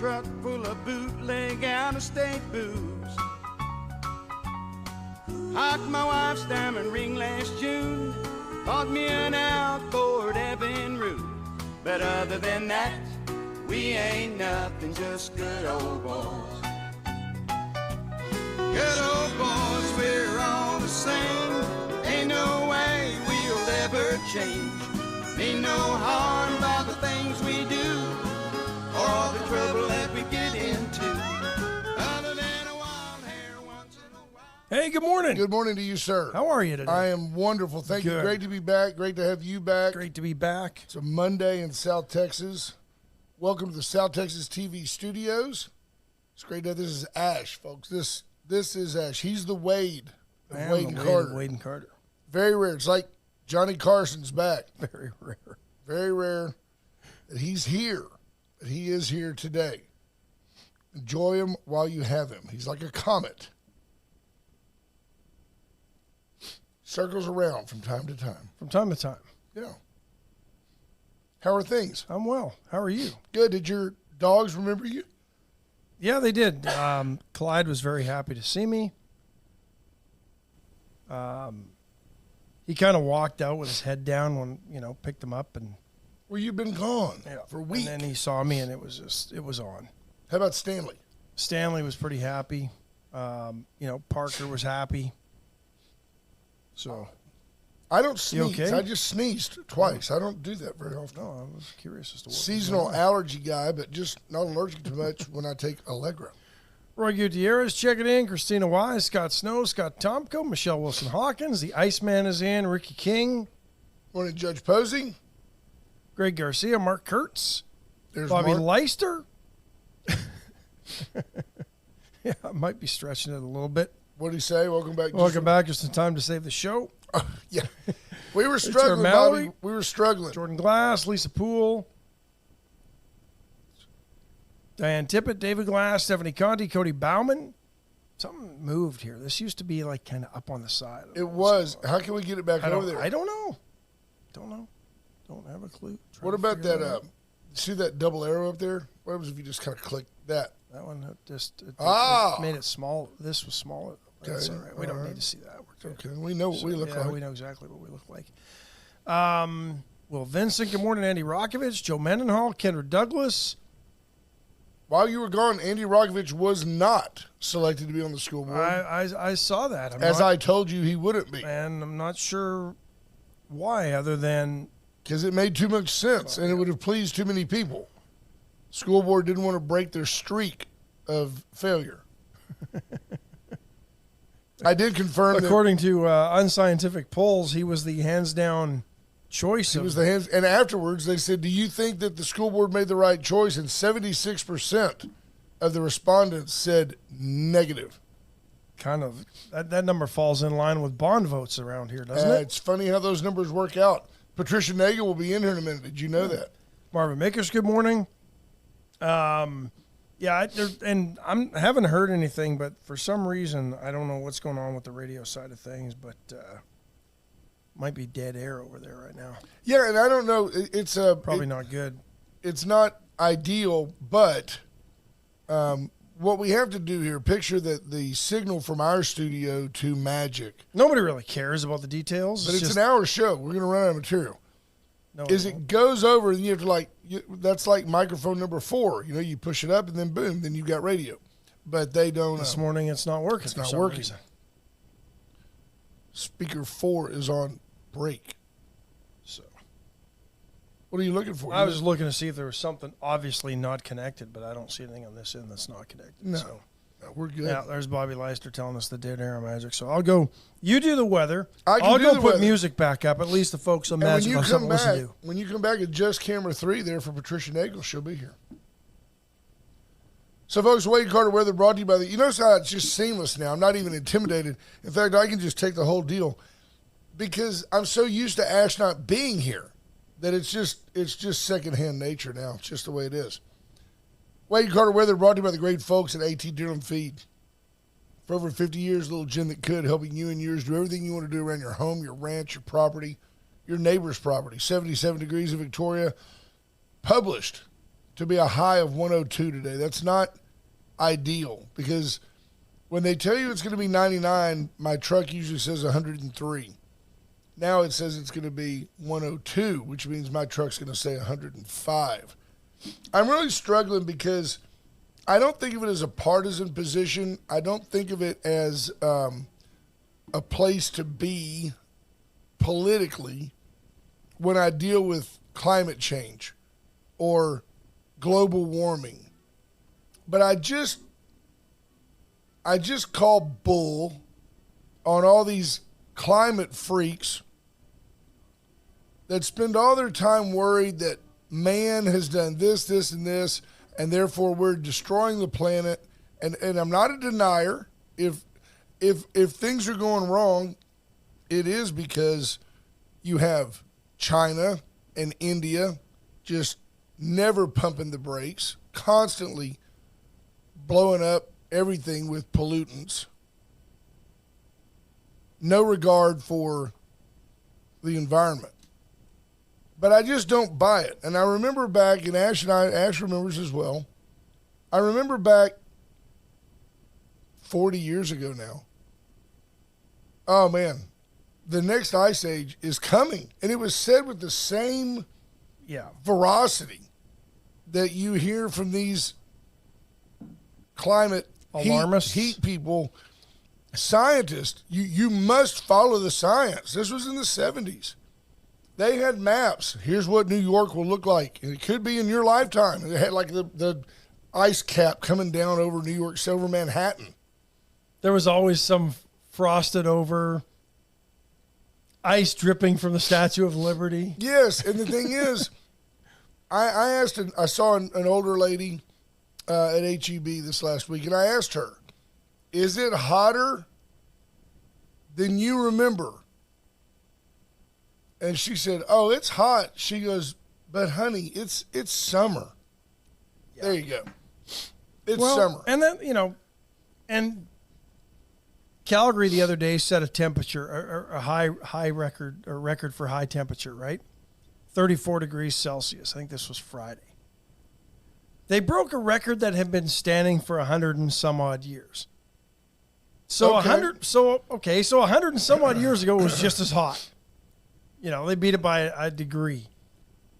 truck full of bootleg out-of-state booze. Hocked my wife's diamond ring last June. Bought me an outboard Evinrude. But other than that, we ain't nothing, just good old boys. Good old boys, we're all the same. Ain't no way we'll ever change. Ain't no harm by the things we do, or all the trouble that we get into. Other than a wild hair once in a while. Hey, good morning. Good morning to you, sir. How are you today? I am wonderful. Thank you. Great to be back. Great to have you back. Great to be back. It's a Monday in South Texas. Welcome to the South Texas TV studios. It's great to have this is Ash, folks. This is Ash. He's the Wade of Wade and Carter. Wade and Carter. Very rare. It's like Johnny Carson's back. Very rare. Very rare that he's here, that he is here today. Enjoy him while you have him. He's like a comet. Circles around from time to time. From time to time. Yeah. How are things? I'm well. How are you? Good. Did your dogs remember you? Yeah, they did. Clyde was very happy to see me. He kind of walked out with his head down when, picked him up. And Well, you've been gone for a week. And then he saw me, and it was on. How about Stanley? Stanley was pretty happy. Parker was happy. So, I don't sneeze. okay? I just sneezed twice. I don't do that very often. no, I was curious as to what Seasonal was going on. allergy guy, but just not allergic to much when I take Allegra. Roy Gutierrez checking in, Christina Wise, Scott Snow, Scott Tomko, Michelle Wilson-Hawkins, the Iceman is in, Ricky King, Morning, Judge Posey. Greg Garcia, Mark Kurtz, There's Bobby Mark. Leister. Yeah, I might be stretching it a little bit. What did he say? Welcome back. Welcome back, just in time to save the show. Yeah. We were struggling, Mallory. Bobby. We were struggling. Jordan Glass, Lisa Poole, Diane Tippett, David Glass, Stephanie Conti, Cody Bauman. Something moved here. This used to be like kind of up on the side. It was. How can we get it back over there? I don't know. Don't have a clue. What about that? See that double arrow up there? What happens if you just kind of click that? That one it made it small. This was smaller. That's Okay. all right. We don't need to see that. We're good. Okay, we know what we look like. We know exactly what we look like. Will Vincent, good morning, Andy Rokovich, Joe Mendenhall, Kendra Douglas. While you were gone, Andy Rokovich was not selected to be on the school board. I saw that. I told you he wouldn't be. And I'm not sure why, other than Because it made too much sense, and it would have pleased too many people. School board didn't want to break their streak of failure. I did confirm according to unscientific polls, he was the hands-down choice. He was the hands. And afterwards, they said, do you think that the school board made the right choice? And 76% of the respondents said negative. Kind of. That number falls in line with bond votes around here, doesn't it? It's funny how those numbers work out. Patricia Nagel will be in here in a minute. Did you know that? Marvin Makers, good morning. Yeah, and I haven't heard anything, but for some reason, I don't know what's going on with the radio side of things, but might be dead air over there right now. Yeah, and I don't know. It's probably not good. It's not ideal, but what we have to do here, picture that the signal from our studio to Magic. Nobody really cares about the details. But it's an hour show. We're going to run out of material. No, it goes over and you have to that's like microphone number 4. You push it up and then boom, then you've got radio. But they don't. This morning it's not working. It's not working. Speaker 4 is on break. So, what are you looking for? I was looking to see if there was something obviously not connected, but I don't see anything on this end that's not connected. No, so. No, we're good. Yeah, there's Bobby Leister telling us the dead air magic. So I'll go. You do the weather. I'll go put music back up. At least the folks on Magic will have something to listen to. When you come back at Just Camera 3 there for Patricia Nagel, she'll be here. So, folks, Wade Carter Weather brought to you by you notice how it's just seamless now. I'm not even intimidated. In fact, I can just take the whole deal because I'm so used to Ash not being here that it's just secondhand nature now. It's just the way it is. Wade Carter Weather brought to you by the great folks at AT Deerland Feed. For over 50 years, little Jim that could, helping you and yours do everything you want to do around your home, your ranch, your property, your neighbor's property. 77 degrees in Victoria. Published to be a high of 102 today. That's not ideal because when they tell you it's going to be 99, my truck usually says 103. Now it says it's going to be 102, which means my truck's going to say 105. I'm really struggling because I don't think of it as a partisan position. I don't think of it as a place to be politically when I deal with climate change or global warming. But I just call bull on all these climate freaks that spend all their time worried that man has done this, this, and this, and therefore we're destroying the planet. And I'm not a denier. If things are going wrong, it is because you have China and India just never pumping the brakes, constantly blowing up everything with pollutants. No regard for the environment. But I just don't buy it. And I remember back, and Ash remembers as well, I remember back 40 years ago now. Oh, man. The next ice age is coming. And it was said with the same veracity that you hear from these climate alarmists, heat people, scientists. You must follow the science. This was in the 70s. They had maps. Here's what New York will look like. And it could be in your lifetime. And they had like the ice cap coming down over New York, over Manhattan. There was always some frosted over ice dripping from the Statue of Liberty. Yes, and the thing is, I saw an older lady at HEB this last week, and I asked her, is it hotter than you remember? And she said, oh, it's hot. She goes, but honey, it's summer. Yeah. There you go. It's summer. And then, and Calgary the other day set a temperature, a high record for high temperature, right? 34 degrees Celsius. I think this was Friday. They broke a record that had been standing for 100 and some odd years. So 100 and some odd years ago it was just as hot. They beat it by a degree.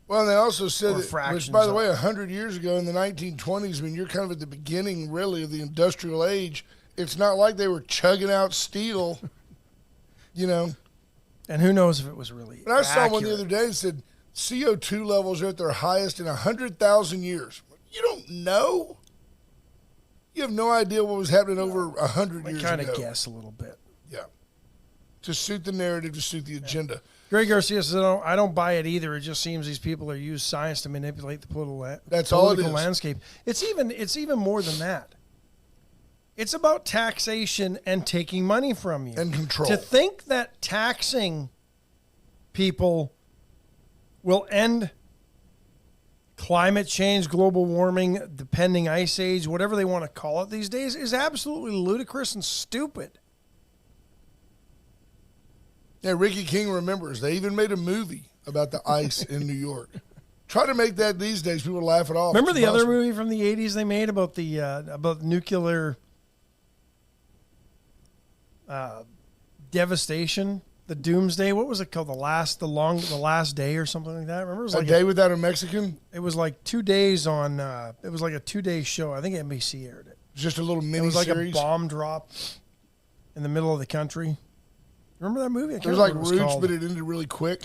Well, and they also said that, which, by the way, 100 years ago in the 1920s, when you're kind of at the beginning, really, of the industrial age, it's not like they were chugging out steel, And who knows if it was really But I saw one the other day that said CO2 levels are at their highest in 100,000 years. You don't know. You have no idea what was happening over 100 years ago. We kind of guess a little bit. Yeah. To suit the narrative, to suit the agenda. Greg Garcia says, I don't buy it either. It just seems these people are using science to manipulate the political landscape. It's even more than that. It's about taxation and taking money from you. And control. To think that taxing people will end climate change, global warming, the pending ice age, whatever they want to call it these days, is absolutely ludicrous and stupid. Yeah, Ricky King remembers. They even made a movie about the ice in New York. Try to make that these days. People laugh it off. Remember the other movie from the 80s they made about the nuclear devastation, the doomsday? What was it called? The last day or something like that? Remember? It was like a day without a Mexican? It was like 2 days on, it was like a 2-day show. I think NBC aired it. Just a little mini series. It was like series. A bomb drop in the middle of the country. Remember that movie? It was like Roots, but it ended really quick.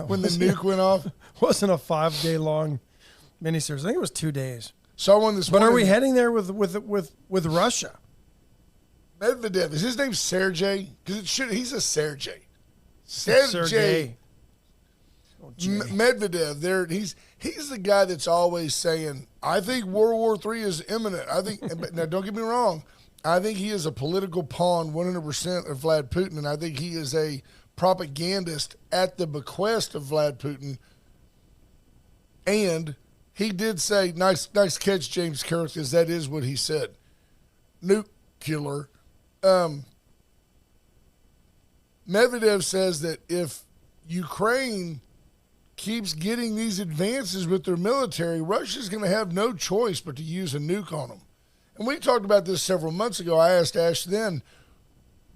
When the nuke went off. Wasn't a 5-day long miniseries. I think it was 2 days. Saw one this morning. But are we heading there with Russia? Medvedev. Is his name Sergey? Because he's a Sergey. Sergey. Oh, Medvedev. He's the guy that's always saying, I think World War III is imminent. I think now don't get me wrong. I think he is a political pawn 100% of Vlad Putin, and I think he is a propagandist at the bequest of Vlad Putin. And he did say, nice catch, James Carroll, because that is what he said. Nuclear. Medvedev says that if Ukraine keeps getting these advances with their military, Russia's going to have no choice but to use a nuke on them. And we talked about this several months ago. I asked Ash then,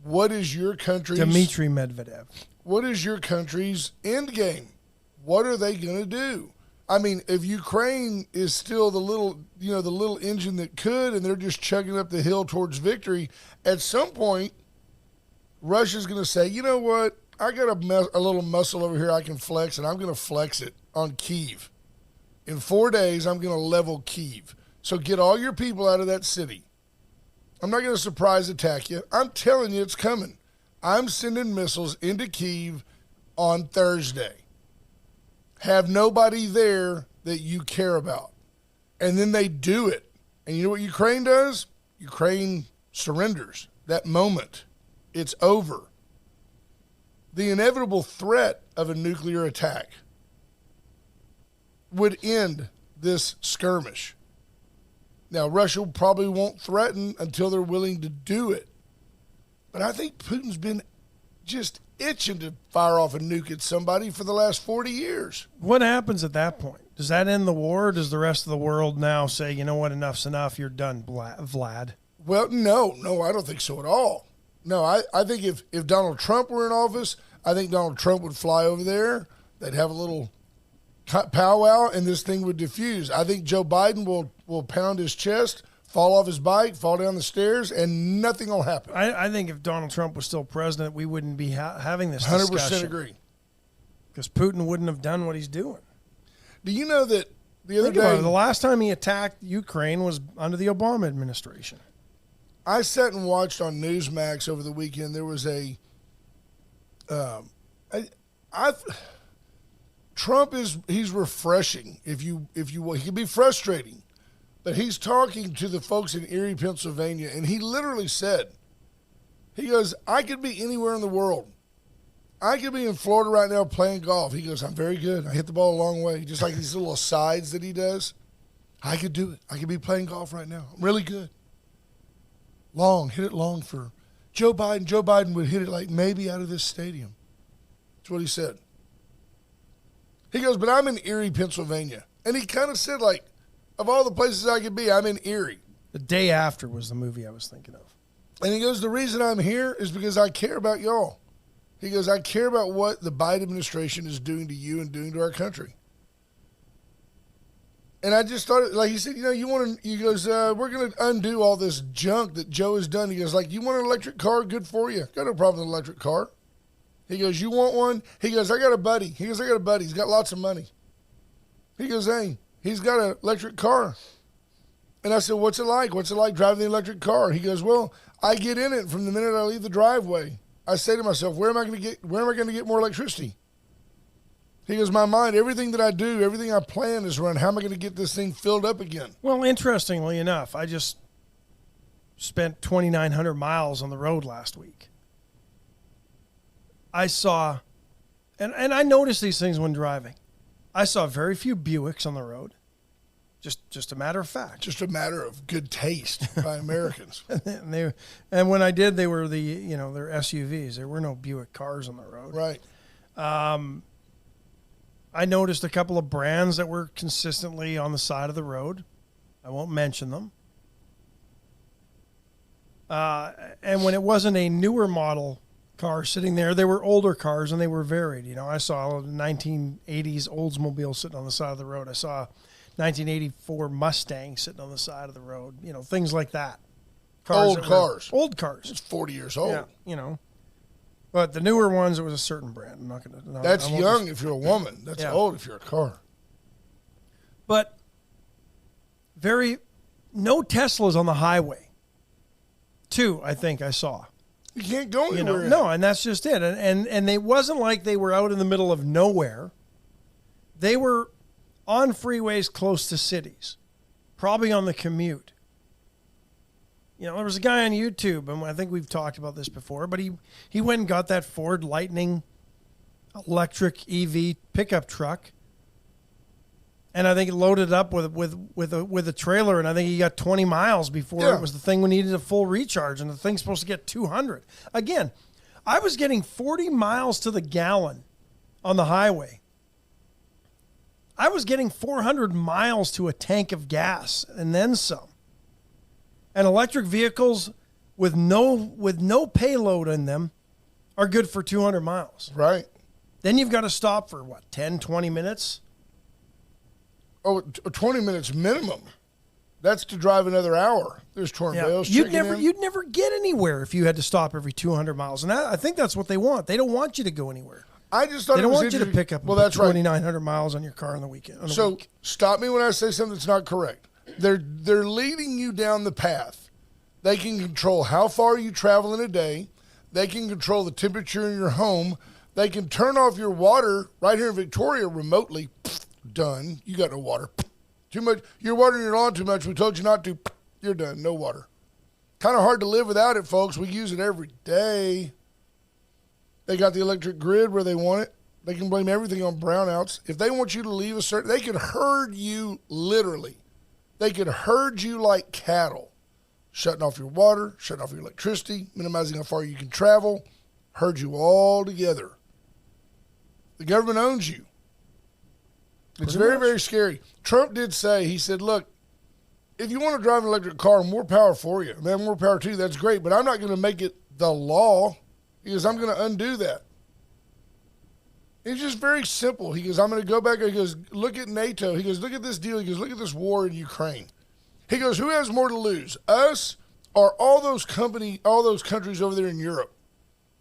what is your country's... Dmitry Medvedev. What is your country's end game? What are they going to do? I mean, if Ukraine is still the little engine that could, and they're just chugging up the hill towards victory, at some point, Russia's going to say, you know what? I got a little muscle over here I can flex, and I'm going to flex it on Kyiv. In 4 days, I'm going to level Kyiv. So get all your people out of that city. I'm not going to surprise attack you. I'm telling you it's coming. I'm sending missiles into Kyiv on Thursday. Have nobody there that you care about. And then they do it. And you know what Ukraine does? Ukraine surrenders. That moment, it's over. The inevitable threat of a nuclear attack would end this skirmish. Now, Russia probably won't threaten until they're willing to do it. But I think Putin's been just itching to fire off a nuke at somebody for the last 40 years. What happens at that point? Does that end the war, or does the rest of the world now say, you know what, enough's enough, you're done, Vlad? Well, no, I don't think so at all. No, I think if Donald Trump were in office, I think Donald Trump would fly over there. They'd have a little powwow, and this thing would diffuse. I think Joe Biden will pound his chest, fall off his bike, fall down the stairs, and nothing will happen. I think if Donald Trump was still president, we wouldn't be having this 100% discussion. agree. Because Putin wouldn't have done what he's doing. Do you know that the other Think about day, it, the last time he attacked Ukraine was under the Obama administration. I sat and watched on Newsmax over the weekend. There was Trump he's refreshing. If you will, he can be frustrating, but he's talking to the folks in Erie, Pennsylvania, and he literally said, he goes, I could be anywhere in the world. I could be in Florida right now playing golf. He goes, I'm very good. I hit the ball a long way, just like these little asides that he does. I could do it. I could be playing golf right now. I'm really good. Hit it long for Joe Biden. Joe Biden would hit it like maybe out of this stadium. That's what he said. He goes, but I'm in Erie, Pennsylvania. And he kind of said, like, of all the places I could be, I'm in Erie. The Day After was the movie I was thinking of. And he goes, the reason I'm here is because I care about y'all. He goes, I care about what the Biden administration is doing to you and doing to our country. And I just thought, like he said, he goes, we're going to undo all this junk that Joe has done. He goes, like, you want an electric car? Good for you. Got no problem with an electric car. He goes, you want one? He goes, I got a buddy. He goes, I got a buddy. He's got lots of money. He goes, hey, he's got an electric car. And I said, what's it like? What's it like driving the electric car? He goes, well, I get in it from the minute I leave the driveway. I say to myself, where am I going to get more electricity? He goes, my mind, everything that I do, everything I plan is around how am I going to get this thing filled up again? Well, interestingly enough, I just spent 2,900 miles on the road last week. I saw, and I noticed these things when driving. I saw very few Buicks on the road. Just a matter of fact. Just a matter of good taste by Americans. and when I did, they were they're SUVs. There were no Buick cars on the road. Right. I noticed a couple of brands that were consistently on the side of the road. I won't mention them. And when it wasn't a newer model car sitting there, they were older cars and they were varied. I saw a 1980s Oldsmobile sitting on the side of the road. I saw a 1984 Mustang sitting on the side of the road. Things like that. Old cars. It's 40 years old. Yeah, But the newer ones, it was a certain brand. I'm not going to. That's young if you're a woman. That's old if you're a car. But no Teslas on the highway. 2, I think I saw. You can't go anywhere. No, and that's just it. And it wasn't like they were out in the middle of nowhere. They were on freeways close to cities, probably on the commute. There was a guy on YouTube, and I think we've talked about this before, but he went and got that Ford Lightning electric EV pickup truck, and I think it loaded up with a trailer, and I think he got 20 miles before it was the thing we needed a full recharge, and the thing's supposed to get 200. Again, I was getting 40 miles to the gallon on the highway I was getting 400 miles to a tank of gas and then some. And electric vehicles with no payload in them are good for 200 miles. Right. Then you've got to stop for, 10, 20 minutes? Oh, 20 minutes minimum. That's to drive another hour. There's tornadoes. You'd never get anywhere if you had to stop every 200 miles. And I think that's what they want. They don't want you to go anywhere. I just thought they don't want you to pick up well, that's 2,900 miles on your car on the weekend. So stop me when I say something that's not correct. They're leading you down the path. They can control how far you travel in a day. They can control the temperature in your home. They can turn off your water right here in Victoria remotely. Done. You got no water. Too much. You're watering your lawn too much. We told you not to. You're done. No water. Kind of hard to live without it, folks. We use it every day. They got the electric grid where they want it. They can blame everything on brownouts. If they want you to leave they could herd you literally. They could herd you like cattle. Shutting off your water, shutting off your electricity, minimizing how far you can travel, herd you all together. The government owns you. It's very, very scary. Trump did say, he said, look, if you want to drive an electric car, more power for you. Man, more power to you. That's great, but I'm not going to make it the law. He goes, I'm going to undo that. It's just very simple. He goes, I'm going to go back. He goes, look at NATO. He goes, look at this deal. He goes, look at this war in Ukraine. He goes, who has more to lose, us or all those countries over there in Europe?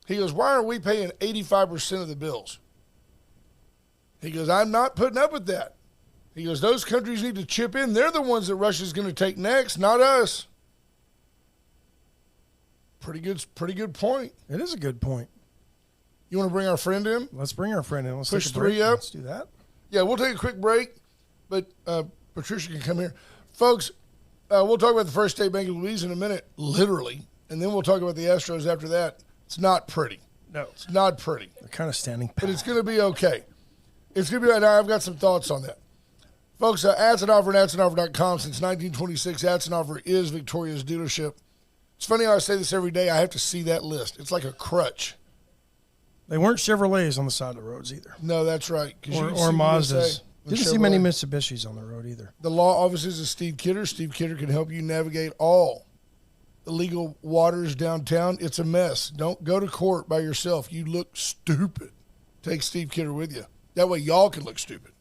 He goes, why aren't we paying 85% of the bills? He goes, I'm not putting up with that. He goes, those countries need to chip in. They're the ones that Russia's going to take next, not us. Pretty good point. It is a good point. You want to bring our friend in? Let's bring our friend in. Let's push take a break. 3 up. Let's do that. Yeah, we'll take a quick break, but Patricia can come here. Folks, we'll talk about the First State Bank of Louise in a minute, literally, and then we'll talk about the Astros after that. It's not pretty. No. It's not pretty. They're kind of standing pat. But it's going to be okay. It's going to be, now I've got some thoughts on that. Folks, Atzenoffer and Atzenoffer.com. Since 1926, Atzenoffer is Victoria's dealership. It's funny how I say this every day. I have to see that list. It's like a crutch. They weren't Chevrolets on the side of the roads either. No, that's right. Or Mazdas. Didn't see many Mitsubishis on the road either. The law offices of Steve Kidder. Steve Kidder can help you navigate all the legal waters downtown. It's a mess. Don't go to court by yourself. You look stupid. Take Steve Kidder with you. That way y'all can look stupid.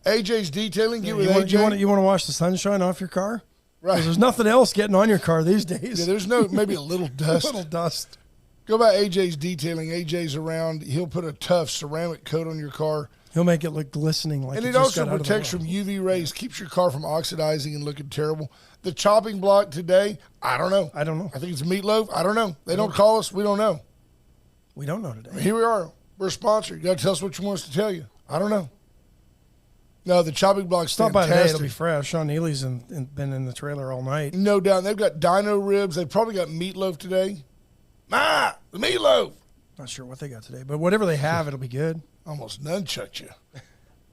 AJ's Detailing. Get with AJ. You want to wash the sunshine off your car? Right. 'Cause there's nothing else getting on your car these days. Yeah, there's maybe a little dust. A little dust. Go by AJ's Detailing. AJ's around. He'll put a tough ceramic coat on your car. He'll make it look glistening like. And it also protects from UV rays, keeps your car from oxidizing and looking terrible. The chopping block today, I don't know. I think it's Meatloaf. I don't know. They don't call us. We don't know. We don't know today. Here we are. We're sponsored. You got to tell us what you want us to tell you. I don't know. No, the chopping block's Stop fantastic. by today. It'll be fresh. Sean Neely's been in the trailer all night. No doubt. They've got dino ribs. They've probably got meatloaf today. The meatloaf. Not sure what they got today, but whatever they have, it'll be good. Almost nunchucked you.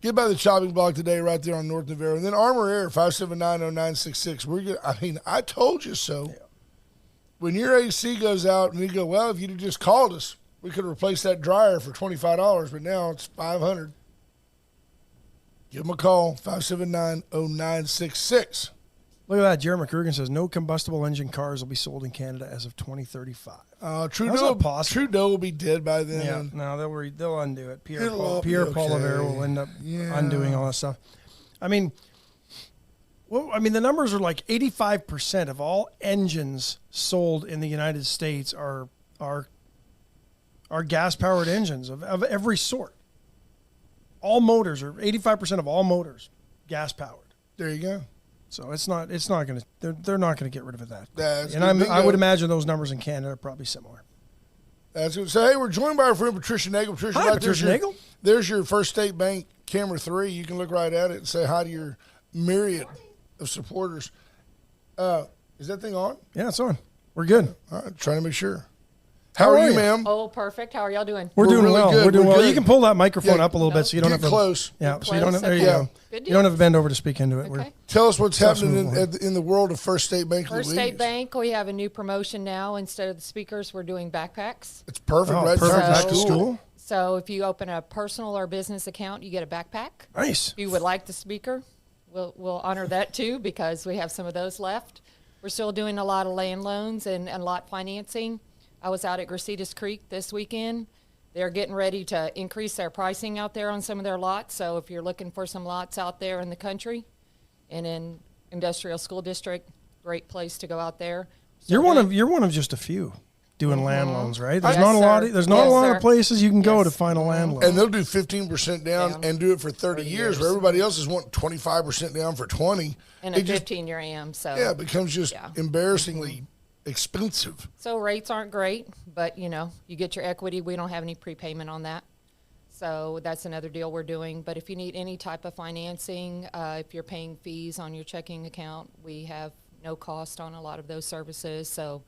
Get by the chopping block today right there on North Navarro. And then Armor Air, 579-0966. I told you so. Yeah. When your AC goes out and you go, well, if you'd have just called us, we could replace that dryer for $25, but now it's $500. Give them a call, 579-0966. Look at that. Jerry McCurgan says no combustible engine cars will be sold in Canada as of 202035. Trudeau will be dead by then. Yeah, no, they'll undo it. Pierre Poilievre will end up undoing all that stuff. I mean, the numbers are like 85% of all engines sold in the United States are gas-powered engines of every sort. All motors, or 85% of all motors, gas-powered. There you go. So it's not going to. They're not going to get rid of that. I would imagine those numbers in Canada are probably similar. That's good. So hey, we're joined by our friend Patricia Nagel. Hi, Patricia Nagel. There's your First State Bank camera 3. You can look right at it and say hi to your myriad of supporters. Is that thing on? Yeah, it's on. We're good. All right, trying to make sure. How are you, ma'am? Oh, perfect. How are y'all doing? We're doing really well. good. We're doing well. Good. You can pull that microphone up a little bit so you don't have to close. Yeah, Get so you don't. close. There you Okay. go. Good You don't deal. have to bend over to speak into it. Okay. Tell us what's Let's happening move in the world of First State Bank. First Louise. State Bank, we have a new promotion now. Instead of the speakers, we're doing backpacks. It's perfect, right? Perfect. So- Back to school. So if you open a personal or business account, you get a backpack. Nice. If you would like the speaker, we'll honor that too because we have some of those left. We're still doing a lot of land loans and lot financing. I was out at Gracita's Creek this weekend. They're getting ready to increase their pricing out there on some of their lots. So if you're looking for some lots out there in the country and in industrial school district, great place to go out there. You're one of just a few doing land loans, right? There's Yes, not a lot. sir. There's not Yes, a lot sir. of places you can go Yes. to find a land loan. And they'll do 15% down and do it for 30 years, years. where everybody else is wanting 25% down for 20. And a It just, 15-year AM. So yeah, it becomes just Yeah. embarrassingly expensive. So rates aren't great, but you get your equity. We don't have any prepayment on that. So that's another deal we're doing. But if you need any type of financing, if you're paying fees on your checking account, we have no cost on a lot of those services. So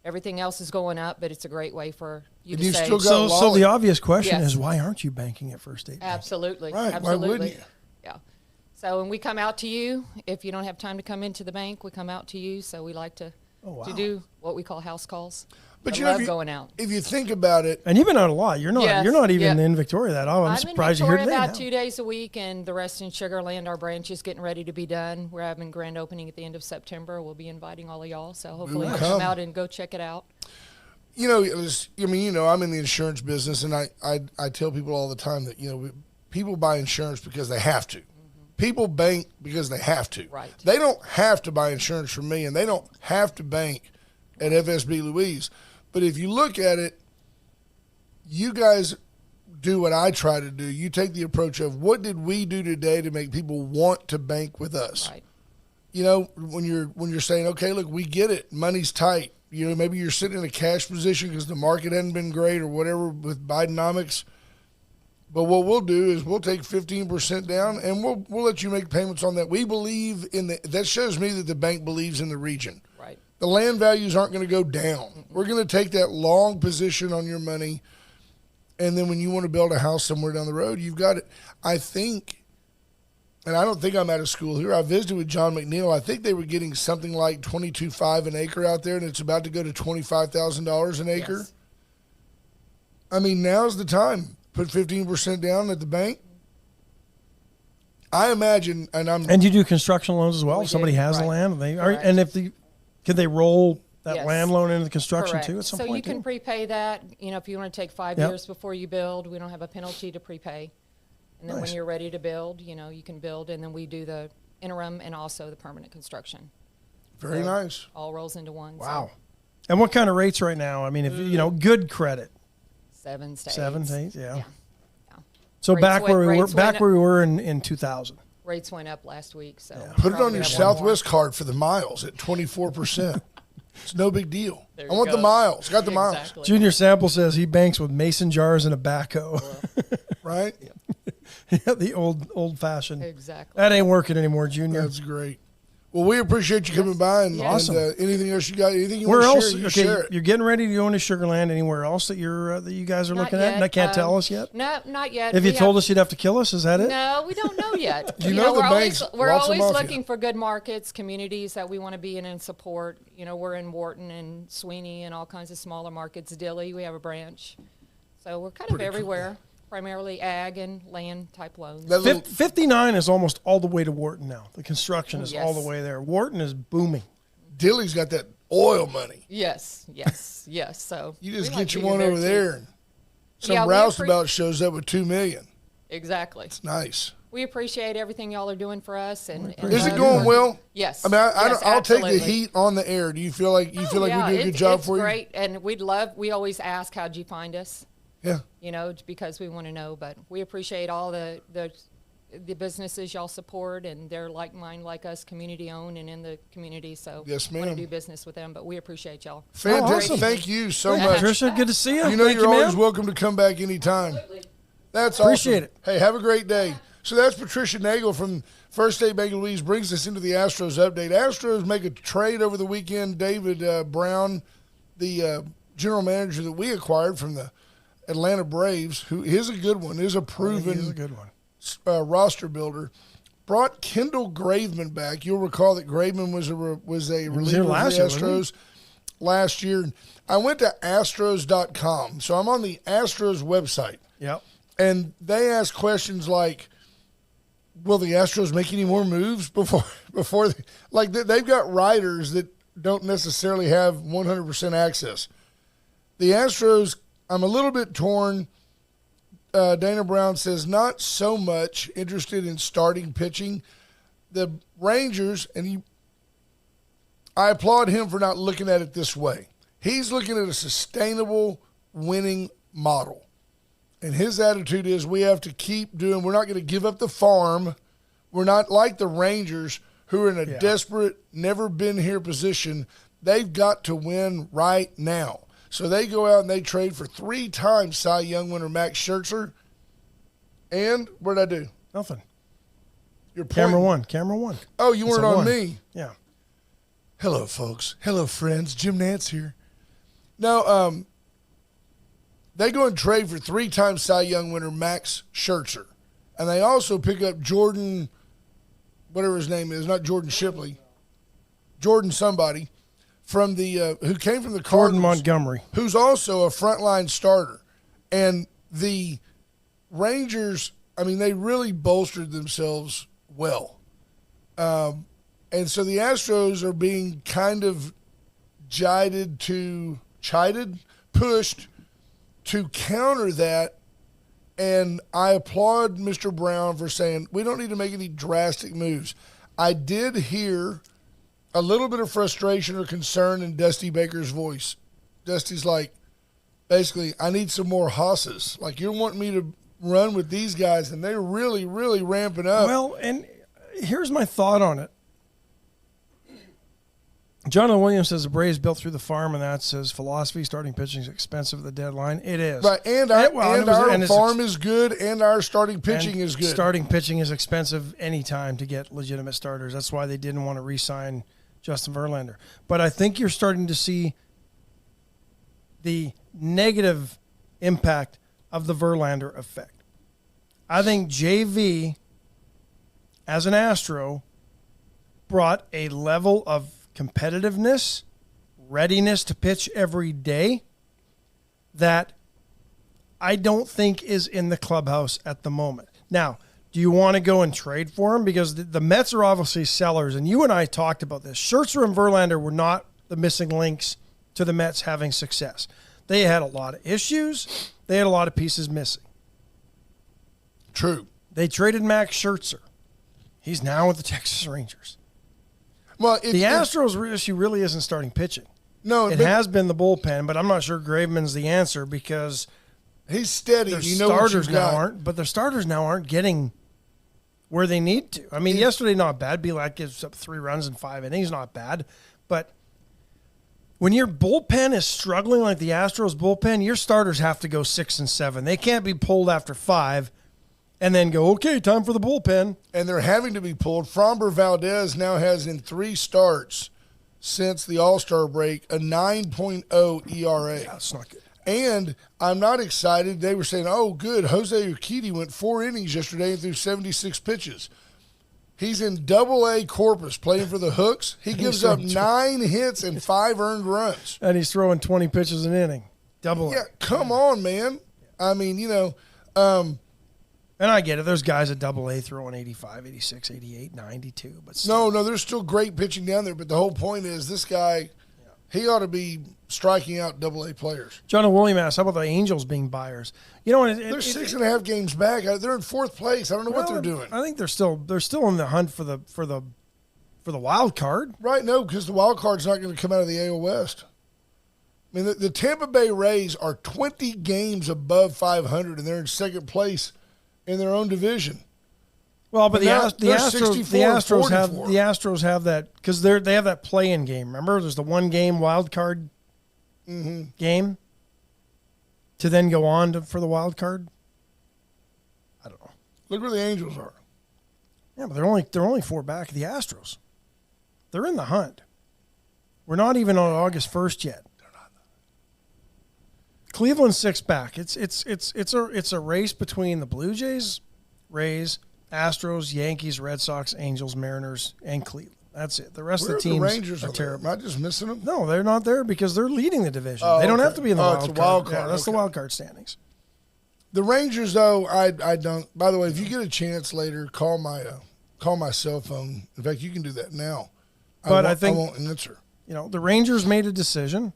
everything else is going up, but it's a great way for you And to you save. still got So Lolly. the obvious question Yes. is, why aren't you banking at First State Bank? Absolutely. Right, why Absolutely. wouldn't you? Yeah. So when we come out to you, if you don't have time to come into the bank, we come out to you. So we like to do what we call house calls. But I you know, love if you, going out. if you think about it, And you've been out a lot. You're not. Yes, You're not even yeah. in Victoria that often. I'm I'm in surprised you're here Victoria today. about now. 2 days a week, and the rest in Sugar Land. Our branch is getting ready to be done. We're having grand opening at the end of September. We'll be inviting all of y'all, so hopefully will you'll come. come out and go check it out. you know, I'm in the insurance business, and I tell people all the time that, people buy insurance because they have to. People bank because they have to. Right. They don't have to buy insurance from me, and they don't have to bank at FSB Louise. But if you look at it, you guys do what I try to do. You take the approach of, what did we do today to make people want to bank with us? Right. When you're saying, okay, look, we get it, money's tight. Maybe you're sitting in a cash position because the market hasn't been great or whatever with Bidenomics. But what we'll do is we'll take 15% down, and we'll let you make payments on that. We believe that shows me that the bank believes in the region. Right. The land values aren't going to go down. We're going to take that long position on your money, and then when you want to build a house somewhere down the road, you've got it. I think, and I don't think I'm out of school here, I visited with John McNeil. I think they were getting something like $22,500 an acre out there, and it's about to go to $25,000 an acre. Yes. I mean, now's the time. Put 15% down at the bank. I imagine, And you do construction loans as well. We If somebody do, has the right. land, Correct. and if could they roll that Yes. land loan into the construction Correct. too at some so point? you can too? prepay that. If you want to take 5 Yep. years before you build, we don't have a penalty to prepay. And then Nice. when you're ready to build, you can build, and then we do the interim and also the permanent construction. very So nice. All rolls into one. so Wow. And what kind of rates right now? I mean, if good credit, 7 to 8. 7 to 8, yeah. Yeah. So Rates back where went- we were, rates back went where we were in 2000. Rates went up last week, so Put it on probably your have one Southwest card for the miles at 24%. It's no big deal. There I you want the go. miles. Got the more. miles, Exactly. Junior Sample says he banks with mason jars and a backhoe. right? Yeah, the old fashioned. Exactly. That ain't working anymore, Junior. That's great. Well, we appreciate you coming by, and, Awesome. and anything else you got, anything you Where want to else? share, you Okay, share it. you're getting ready to go into Sugarland. Anywhere else that that you guys are Not looking at? And I yet. can't tell us yet. No, not yet. If you We told have- us you'd have to kill us, is that it? No, we don't know yet. You know the we're banks, always, we're lots of always mafia. looking for good markets, communities that we want to be in and support. We're in Wharton and Sweeney and all kinds of smaller markets. Dilly, we have a branch. So we're kind of Pretty cool. everywhere, primarily ag and land type loans. That little, 59 is almost all the way to Wharton now. The construction is all the Yes. way there. Wharton is booming. Dilly's got that oil money. Yes. So You just we like get you being one over too. there, and some Yeah, we roustabout shows up with $2 million. Exactly. Nice. We appreciate everything y'all are doing for us. And Is it going well? Yes. I mean, Yes, I'll take the absolutely. heat on the air. Do you feel like we do a good job for it's you? great, and we always ask, how'd you find us? Yeah. Because we want to know, but we appreciate all the businesses y'all support, and they're like us, community owned and in the community. So Yes, want to ma'am. do business with them, but we appreciate y'all. Fantastic. awesome. Thank you so Yeah. much. Patricia, good to see you. You know, Thank you're always ma'am. welcome to come back anytime. That's awesome. Appreciate it. Hey, have a great day. So that's Patricia Nagel from First State Bank of Louise, brings us into the Astros update. Astros make a trade over the weekend. David Brown, the general manager that we acquired from the Atlanta Braves, who is a good one, is a proven He's a good one. roster builder, brought Kendall Graveman back. You'll recall that Graveman was a reliever here for last the year, wasn't he? Astros. last year. I went to Astros.com. So I'm on the Astros website. Yep. And they ask questions like, will the Astros make any more moves before they've got writers that don't necessarily have 100% access. The Astros, I'm a little bit torn. Dana Brown says not so much interested in starting pitching. The Rangers, and I applaud him for not looking at it this way. He's looking at a sustainable winning model. And his attitude is we have to keep doing, we're not going to give up the farm. We're not like the Rangers who are in a desperate, never been here position. They've got to win right now. So they go out and they trade for 3 times Cy Young winner Max Scherzer. And what did I do? Nothing. You're Camera one. Oh, you weren't on me. Yeah. Hello, folks. Hello, friends. Jim Nance here. Now, they go and trade for 3 times Cy Young winner Max Scherzer. And they also pick up Jordan, whatever his name is, not Jordan Shipley, Jordan somebody, from the who came from the Cardinals. Jordan Montgomery. Who's also a frontline starter. And the Rangers, I mean, they really bolstered themselves well. And so the Astros are being kind of pushed to counter that. And I applaud Mr. Brown for saying we don't need to make any drastic moves. I did hear a little bit of frustration or concern in Dusty Baker's voice. Dusty's like, basically, I need some more hosses. Like, you're wanting me to run with these guys, and they're really, really ramping up. Well, and here's my thought on it. Jonathan Williams says the Braves built through the farm, and that says philosophy, starting pitching is expensive at the deadline. It is. Right, and our farm is good, and our starting pitching is good. Starting pitching is expensive anytime to get legitimate starters. That's why they didn't want to re-sign Justin Verlander. But I think you're starting to see the negative impact of the Verlander effect. I think JV, as an Astro, brought a level of competitiveness, readiness to pitch every day that I don't think is in the clubhouse at the moment. Now, do you want to go and trade for him? Because the Mets are obviously sellers, and you and I talked about this. Scherzer and Verlander were not the missing links to the Mets having success. They had a lot of issues. They had a lot of pieces missing. True. They traded Max Scherzer. He's now with the Texas Rangers. Well, the Astros' issue really isn't starting pitching. No, it has been the bullpen, but I'm not sure Graveman's the answer because he's steady. Their you know starters now aren't, but their starters now aren't getting where they need to. I mean, yesterday not bad. Bielak gives up 3 runs in 5 innings, not bad. But when your bullpen is struggling like the Astros bullpen, your starters have to go 6 and 7. They can't be pulled after 5. And then go, okay, time for the bullpen. And they're having to be pulled. Framber Valdez now has in 3 starts since the All-Star break a 9.0 ERA. Yeah, that's not good. And I'm not excited. They were saying, oh, good, Jose Urquidy went 4 innings yesterday and threw 76 pitches. He's in Double-A Corpus playing for the Hooks. He gives up 9 hits and 5 earned runs. And he's throwing 20 pitches an inning. Double-A. Yeah, come on, man. I mean, and I get it. There's guys at Double-A throwing 85, 86, 88, 92. But still. No, there's still great pitching down there. But the whole point is this guy, he ought to be striking out Double-A players. John William asked, how about the Angels being buyers? You know, they're 6.5 games back. They're in 4th place. I don't know what they're doing. I think they're still in the hunt for the wild card. Right, no, because the wild card's not going to come out of the AL West. I mean, the Tampa Bay Rays are 20 games above 500, and they're in 2nd place in their own division. Well, but the Astros have that because they have that play-in game. Remember, there's the 1-game wild card game to then go on for the wild card. I don't know. Look where the Angels are. Yeah, but they're only 4 back of the Astros. They're in the hunt. We're not even on August 1st yet. Cleveland's 6 back. It's a race between the Blue Jays, Rays, Astros, Yankees, Red Sox, Angels, Mariners, and Cleveland. That's it. The rest Where of the are teams Rangers are on there? terrible. Am I just missing them? No, they're not there because they're leading the division. Oh, They don't okay. have to be in the It's wild a wild card. Yeah, card. that's the Okay. wild card standings. The Rangers, though, I don't. By the way, if you get a chance later, call my cell phone. In fact, you can do that now. But I I think- won't answer. The Rangers made a decision,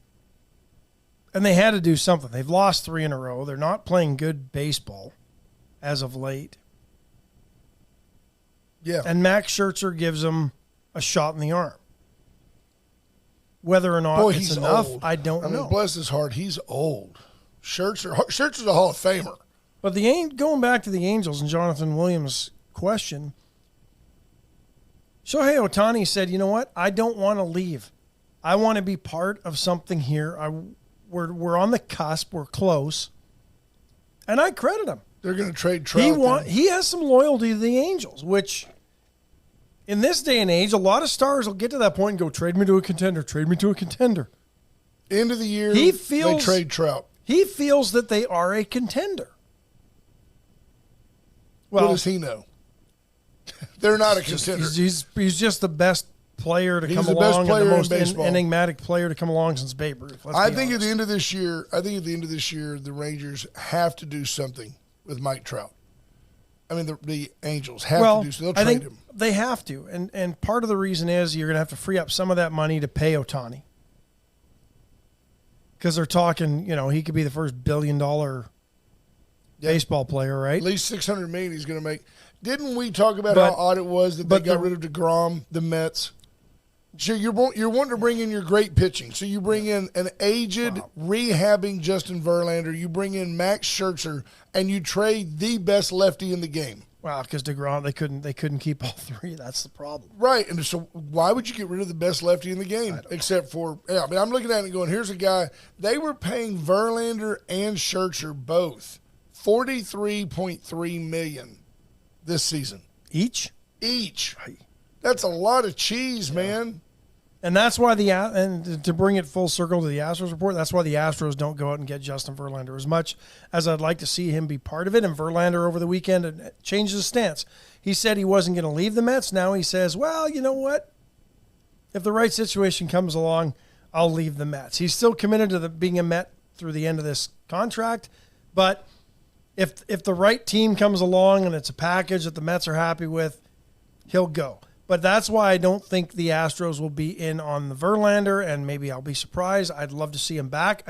and they had to do something. They've lost 3 in a row. They're not playing good baseball as of late. Yeah, And Max Scherzer gives them a shot in the arm. Whether or not boy, it's he's enough, old. I don't know. Bless his heart, he's old. Scherzer's a Hall of Famer. But going back to the Angels and Jonathan Williams' question, Shohei Ohtani said, "You know what? I don't want to leave. I want to be part of something here. We're on the cusp. We're close." And I credit him. They're going to trade Trout. He has some loyalty to the Angels, which in this day and age, a lot of stars will get to that point and go, "Trade me to a contender. Trade me to a contender." End of the year, He they feels- trade Trout. He feels that they are a contender. What Well, does he know? They're not a contender. he's just the best player to He's come the best along player and the in most baseball. enigmatic player to come along since Babe Ruth. I think at the end of this year, the Rangers have to do something with Mike Trout. I mean, the Angels have to do something. They'll I trade think him. they have to, and part of the reason is you're going to have to free up some of that money to pay Ohtani because they're talking. He could be the first $1 billion baseball player, right? At least $600 million he's going to make. Didn't we talk about But- how odd it was that they but got the- rid of DeGrom, the Mets? So you're wanting to bring in your great pitching. So you bring in an aged, rehabbing Justin Verlander. You bring in Max Scherzer, and you trade the best lefty in the game. Wow, because DeGrom they couldn't keep all 3. That's the problem. Right, and so why would you get rid of the best lefty in the game? Except for, I'm looking at it and going, here's a guy. They were paying Verlander and Scherzer both $43.3 million this season Each. That's a lot of cheese, man. And that's why and to bring it full circle to the Astros report, that's why the Astros don't go out and get Justin Verlander. As much as I'd like to see him be part of it, and Verlander over the weekend changed his stance. He said he wasn't going to leave the Mets. Now he says, well, you know what? If the right situation comes along, I'll leave the Mets. He's still committed to being a Met through the end of this contract. But if the right team comes along and it's a package that the Mets are happy with, he'll go. But that's why I don't think the Astros will be in on the Verlander, and maybe I'll be surprised. I'd love to see him back.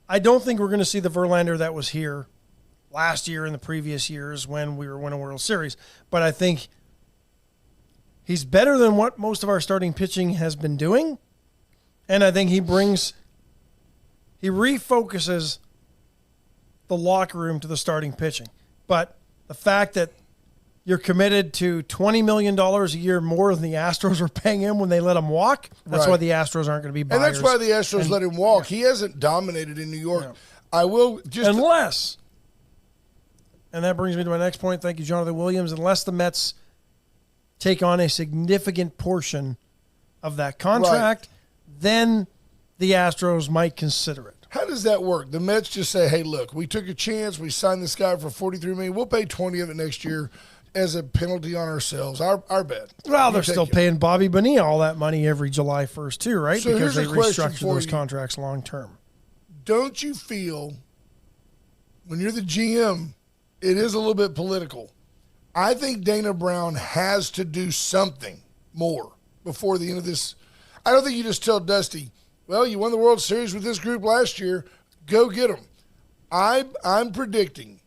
I don't think we're going to see the Verlander that was here last year and the previous years when we were winning World Series. But I think he's better than what most of our starting pitching has been doing, and I think he refocuses the locker room to the starting pitching. But the fact that you're committed to $20 million a year more than the Astros were paying him when they let him walk. That's Right. why the Astros aren't going to be buyers. And that's why the Astros let him walk. He hasn't dominated in New York. No. I will just Unless, and that brings me to my next point. Thank you, Jonathan Williams. Unless the Mets take on a significant portion of that contract, then the Astros might consider it. How does that work? The Mets just say, "Hey, look, we took a chance. We signed this guy for $43 million. We'll pay 20 of it next year as a penalty on ourselves. Our bad." Well, they're You take still it. paying Bobby Bonilla all that money every July 1st too, right? So because they here's a question restructure for those you. contracts long term. Don't you feel when you're the GM, it is a little bit political? I think Dana Brown has to do something more before the end of this. I don't think you just tell Dusty, well, you won the World Series with this group last year. Go get them. I'm predicting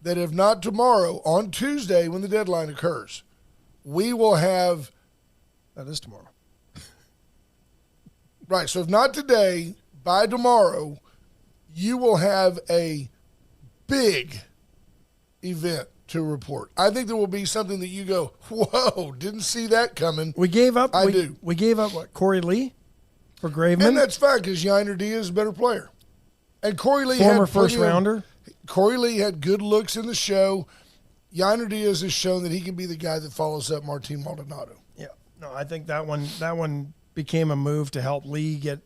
that if not tomorrow, on Tuesday when the deadline occurs, we will have That is tomorrow. right. So if not today, by tomorrow, you will have a big event to report. I think there will be something that you go, whoa, didn't see that coming. We gave up. I we, do. We gave up what, Corey Lee for Graveman, And that's fine because Yainer Diaz is a better player. And Corey Lee former had plenty first of- rounder. Corey Lee had good looks in the show. Yainer Diaz has shown that he can be the guy that follows up Martin Maldonado. Yeah, no, I think that one became a move to help Lee get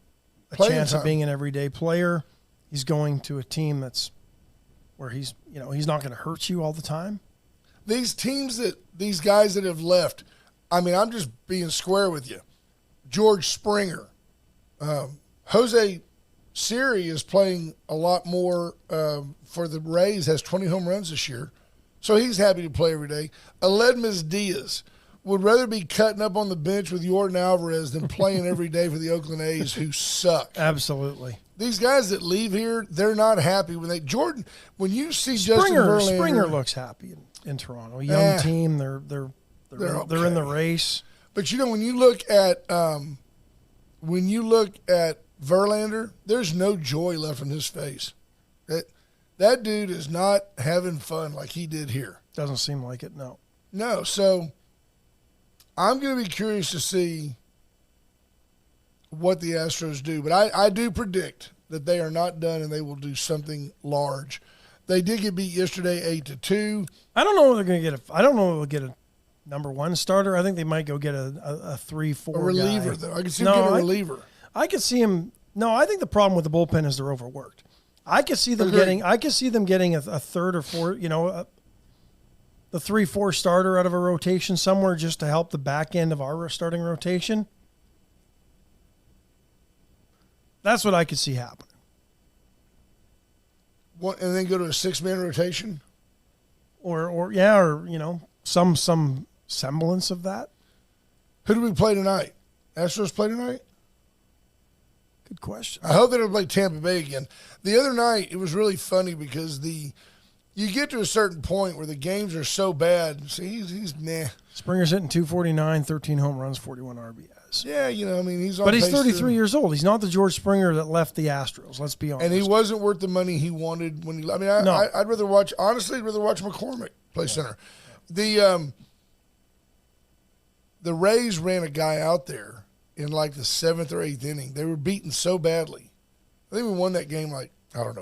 a Playing chance time. of being an everyday player. He's going to a team that's where he's not going to hurt you all the time. These teams these guys that have left, I mean, I'm just being square with you. George Springer. Jose Siri is playing a lot more for the Rays, has 20 home runs this year. So he's happy to play every day. Aledmus Diaz would rather be cutting up on the bench with Yordan Alvarez than playing every day for the Oakland A's, who suck. Absolutely. These guys that leave here, they're not happy when they when you see Justin Verlander. Springer looks happy in Toronto. Young team, they're okay. in the race. But when you look at Verlander, there's no joy left in his face. That dude is not having fun like he did here. Doesn't seem like it, no. No, so I'm going to be curious to see what the Astros do. But I do predict that they are not done and they will do something large. They did get beat yesterday 8-2. I don't know if they're going to get I don't know if they'll get a number one starter. I think they might go get a 3-4 A reliever, guy. though. I can see him get a reliever. I could see him. No, I think the problem with the bullpen is they're overworked. I could see them getting a third or fourth, the 3-4 starter out of a rotation somewhere just to help the back end of our starting rotation. That's what I could see happening. And then go to a 6-man rotation? Or some semblance of that. Who do we play tonight? Astros play tonight? Good question. I hope they don't play Tampa Bay again. The other night, it was really funny because you get to a certain point where the games are so bad. See, he's meh. Springer's hitting 249, 13 home runs, 41 RBIs. Yeah, he's on But he's pace 33 years old. He's not the George Springer that left the Astros, let's be honest. And he wasn't worth the money he wanted when he – No. I'd rather watch – honestly, I'd rather watch McCormick play center. The Rays ran a guy out there in like the 7th or 8th inning. They were beaten so badly. I think we won that game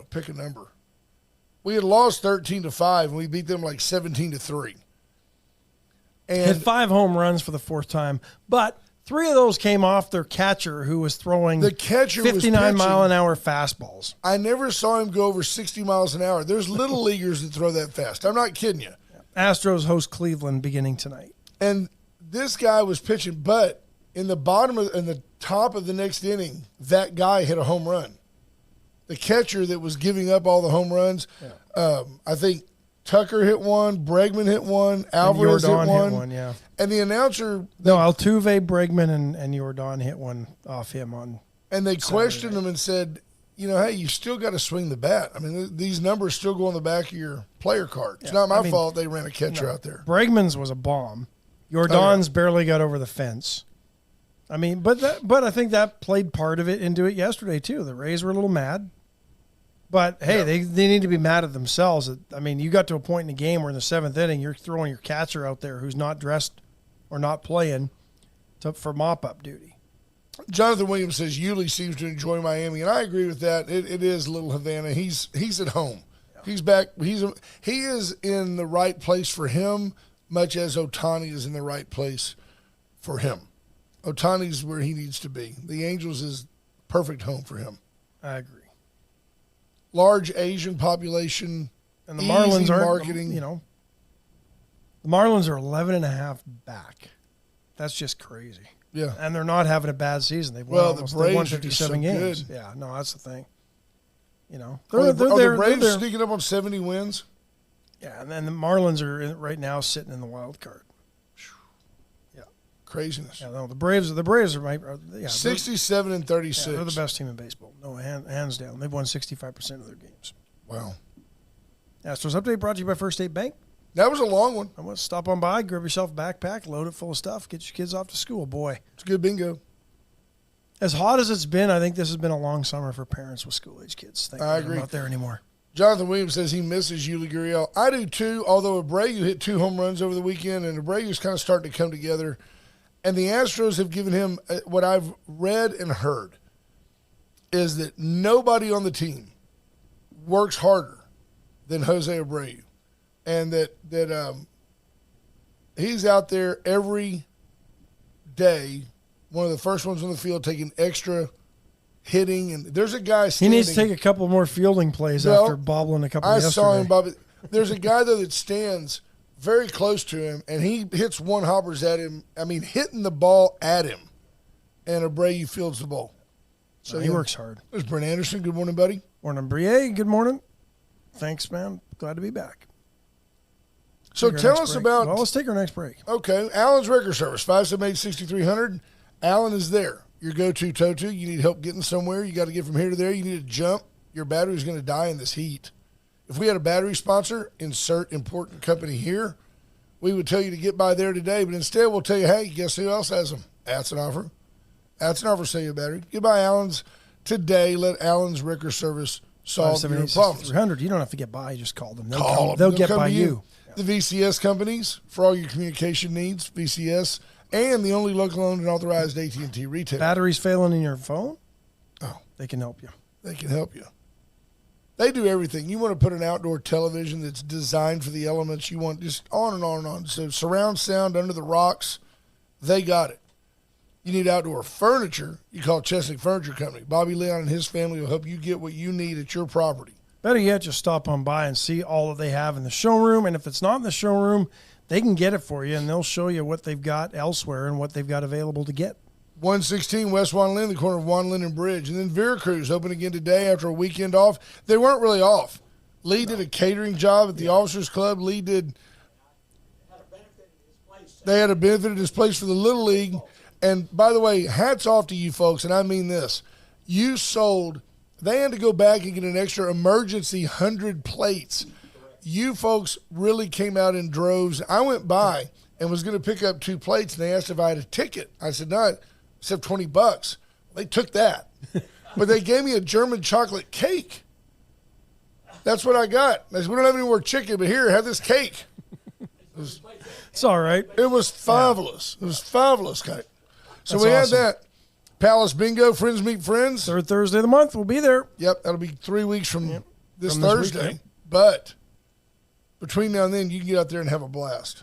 pick a number. We had lost 13-5, and we beat them like 17-3. And hit 5 home runs for the 4th time, but 3 of those came off their catcher, who was throwing the catcher 59-mile-an-hour fastballs. I never saw him go over 60 miles an hour. There's little leaguers that throw that fast. I'm not kidding you. Astros host Cleveland beginning tonight. And this guy was pitching, but in the top of the next inning, that guy hit a home run. The catcher that was giving up all the home runs, I think Tucker hit one, Bregman hit one, Alvarez hit one. Yeah. And the announcer... Altuve, Bregman, and Jordan hit one off him on And they Saturday. questioned him and said, hey, you still got to swing the bat. I mean, these numbers still go on the back of your player card. It's not my fault they ran a catcher out there. Bregman's was a bomb. Jordan's barely got over the fence. I mean, but I think that played part of it into it yesterday too. The Rays were a little mad, but hey, they need to be mad at themselves. I mean, you got to a point in the game where in the 7th inning you're throwing your catcher out there who's not dressed or not playing for mop-up duty. Jonathan Williams says Yuli seems to enjoy Miami, and I agree with that. It is Little Havana. He's at home. Yeah. He's back. He is in the right place for him, much as Ohtani is in the right place for him. Ohtani's where he needs to be. The Angels is perfect home for him. I agree. Large Asian population, and the Marlins are marketing. The Marlins are 11.5 back. That's just crazy. Yeah, and they're not having a bad season. They've won the Braves won 57 games. Good. Yeah, no, that's the thing. The Braves sneaking up on 70 wins. Yeah, and then the Marlins are right now sitting in the wild card. Yeah, craziness. Yeah, no, the Braves are 67 and 36. Yeah, they're the best team in baseball. No, hands down. They've won 65% of their games. Wow. Astros update brought to you by First State Bank. That was a long one. I want to stop on by, grab yourself a backpack, load it full of stuff, get your kids off to school. Boy, it's good bingo. As hot as it's been, I think this has been a long summer for parents with school-age kids. I agree. I'm not there anymore. Jonathan Williams says he misses Yuli Gurriel. I do too, although Abreu hit 2 home runs over the weekend, and Abreu's kind of starting to come together. And the Astros have given him what I've read and heard is that nobody on the team works harder than Jose Abreu. And that he's out there every day, one of the first ones on the field, taking extra hitting. And there's a guy standing. He needs to take a couple more fielding plays after bobbling a couple yesterday. I saw him, Bobby. There's a guy, though, that stands very close to him, and he hits one hoppers at him. I mean, hitting the ball at him, and Abreu fields the ball. So he works hard. There's Brent Anderson. Good morning, buddy. Morning, Brie. Good morning. Thanks, man. Glad to be back. So tell us about. Well, let's take our next break. Okay, Allen's Wrecker Service, 578-6300. Allen is there. Your go-to tow-to. You need help getting somewhere. You got to get from here to there. You need to jump. Your battery's going to die in this heat. If we had a battery sponsor, insert important company here, we would tell you to get by there today. But instead, we'll tell you, hey, guess who else has them? That's an offer. That's an offer to sell you a battery. Get by Allen's today. Let Allen's Wrecker Service solve your problems. 300. You don't have to get by. You just call them. They'll get come by to you. The VCS companies for all your communication needs, VCS, and the only local owned and authorized AT&T retailer. Batteries failing in your phone? Oh, they can help you. They can help you. They do everything. You want to put an outdoor television that's designed for the elements. You want just on and on and on. So surround sound under the rocks, they got it. You need outdoor furniture, you call Chesnick Furniture Company. Bobby Leon and his family will help you get what you need at your property. Better yet, just stop on by and see all that they have in the showroom. And if it's not in the showroom, they can get it for you, and they'll show you what they've got elsewhere and what they've got available to get. 116 West Juan Lynn, the corner of Juan Lynn and Bridge. And then Veracruz open again today after a weekend off. They weren't really off. Lee did a catering job at the Officers Club. Lee did. They had a benefit at his place for the Little League. And by the way, hats off to you folks, and I mean this. You sold, they had to go back and get an extra emergency 100 plates. You folks really came out in droves. I went by and was going to pick up 2 plates, and they asked if I had a ticket. I said, no, except $20. They took that. But they gave me a German chocolate cake. That's what I got. They said, we don't have any more chicken, but here, have this cake. It's all right. It was fabulous. It was fabulous cake. So That's we awesome. had that. Palace Bingo, Friends Meet Friends. Third Thursday of the month, we'll be there. Yep, that'll be 3 weeks from this From this Thursday. week, But between now and then, you can get out there and have a blast.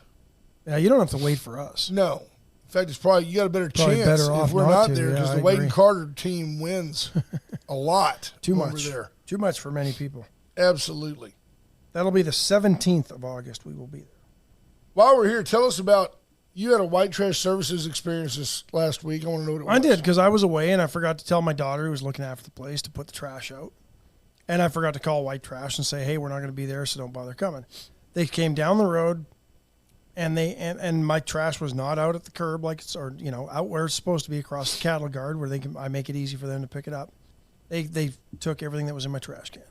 Yeah, you don't have to wait for us. No. In fact, it's probably you got a better Probably chance better off if we're not not to. there Yeah, because I the Wade agree. and Carter team wins a lot. Too when much. we're there. Too much for many people. Absolutely. That'll be the 17th of August. We will be there. While we're here, tell us about you had a white trash services experience this last week. I want to know what it was. I did because I was away and I forgot to tell my daughter who was looking after the place to put the trash out. And I forgot to call white trash and say, hey, we're not going to be there, so don't bother coming. They came down the road and and my trash was not out at the curb like it's, or, out where it's supposed to be across the cattle guard where I make it easy for them to pick it up. They took everything that was in my trash can.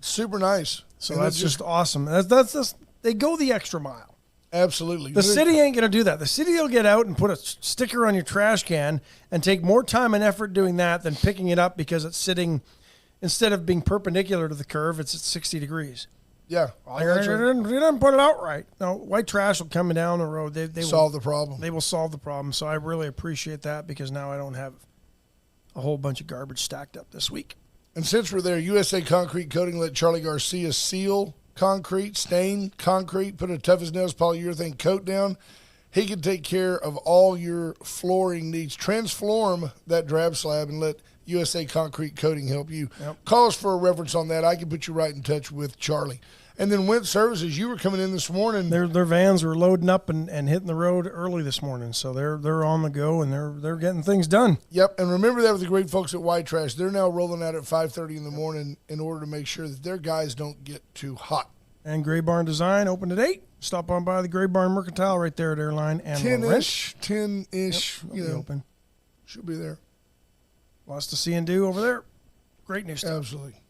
Super nice. So And that's just awesome. That's just, they go the extra mile. absolutely. The city ain't going to do that. The city will get out and put a sticker on your trash can and take more time and effort doing that than picking it up because it's sitting, instead of being perpendicular to the curve, it's at 60 degrees. Yeah. You didn't put it out right. No, white trash will come down the road. They Solve the problem. They will solve the problem. So I really appreciate that because now I don't have a whole bunch of garbage stacked up this week. And since we're there, USA Concrete Coating let Charlie Garcia seal concrete, stain concrete, put a tough as nails polyurethane coat down. He can take care of all your flooring needs. Transform that drab slab and let USA Concrete Coating help you. Yep. Call us for a reference on that. I can put you right in touch with Charlie. And then Went Services, you were coming in this morning. Their vans were loading up and hitting the road early this morning, so they're on the go and they're getting things done. Yep, and remember that with the great folks at White Trash. They're now rolling out at 5:30 in the morning in order to make sure that their guys don't get too hot. And Gray Barn Design open at 8. Stop on by the Gray Barn Mercantile right there at Airline and 10-ish, Yep, open. Should be there. Lots to see and do over there. Great new stuff. Absolutely.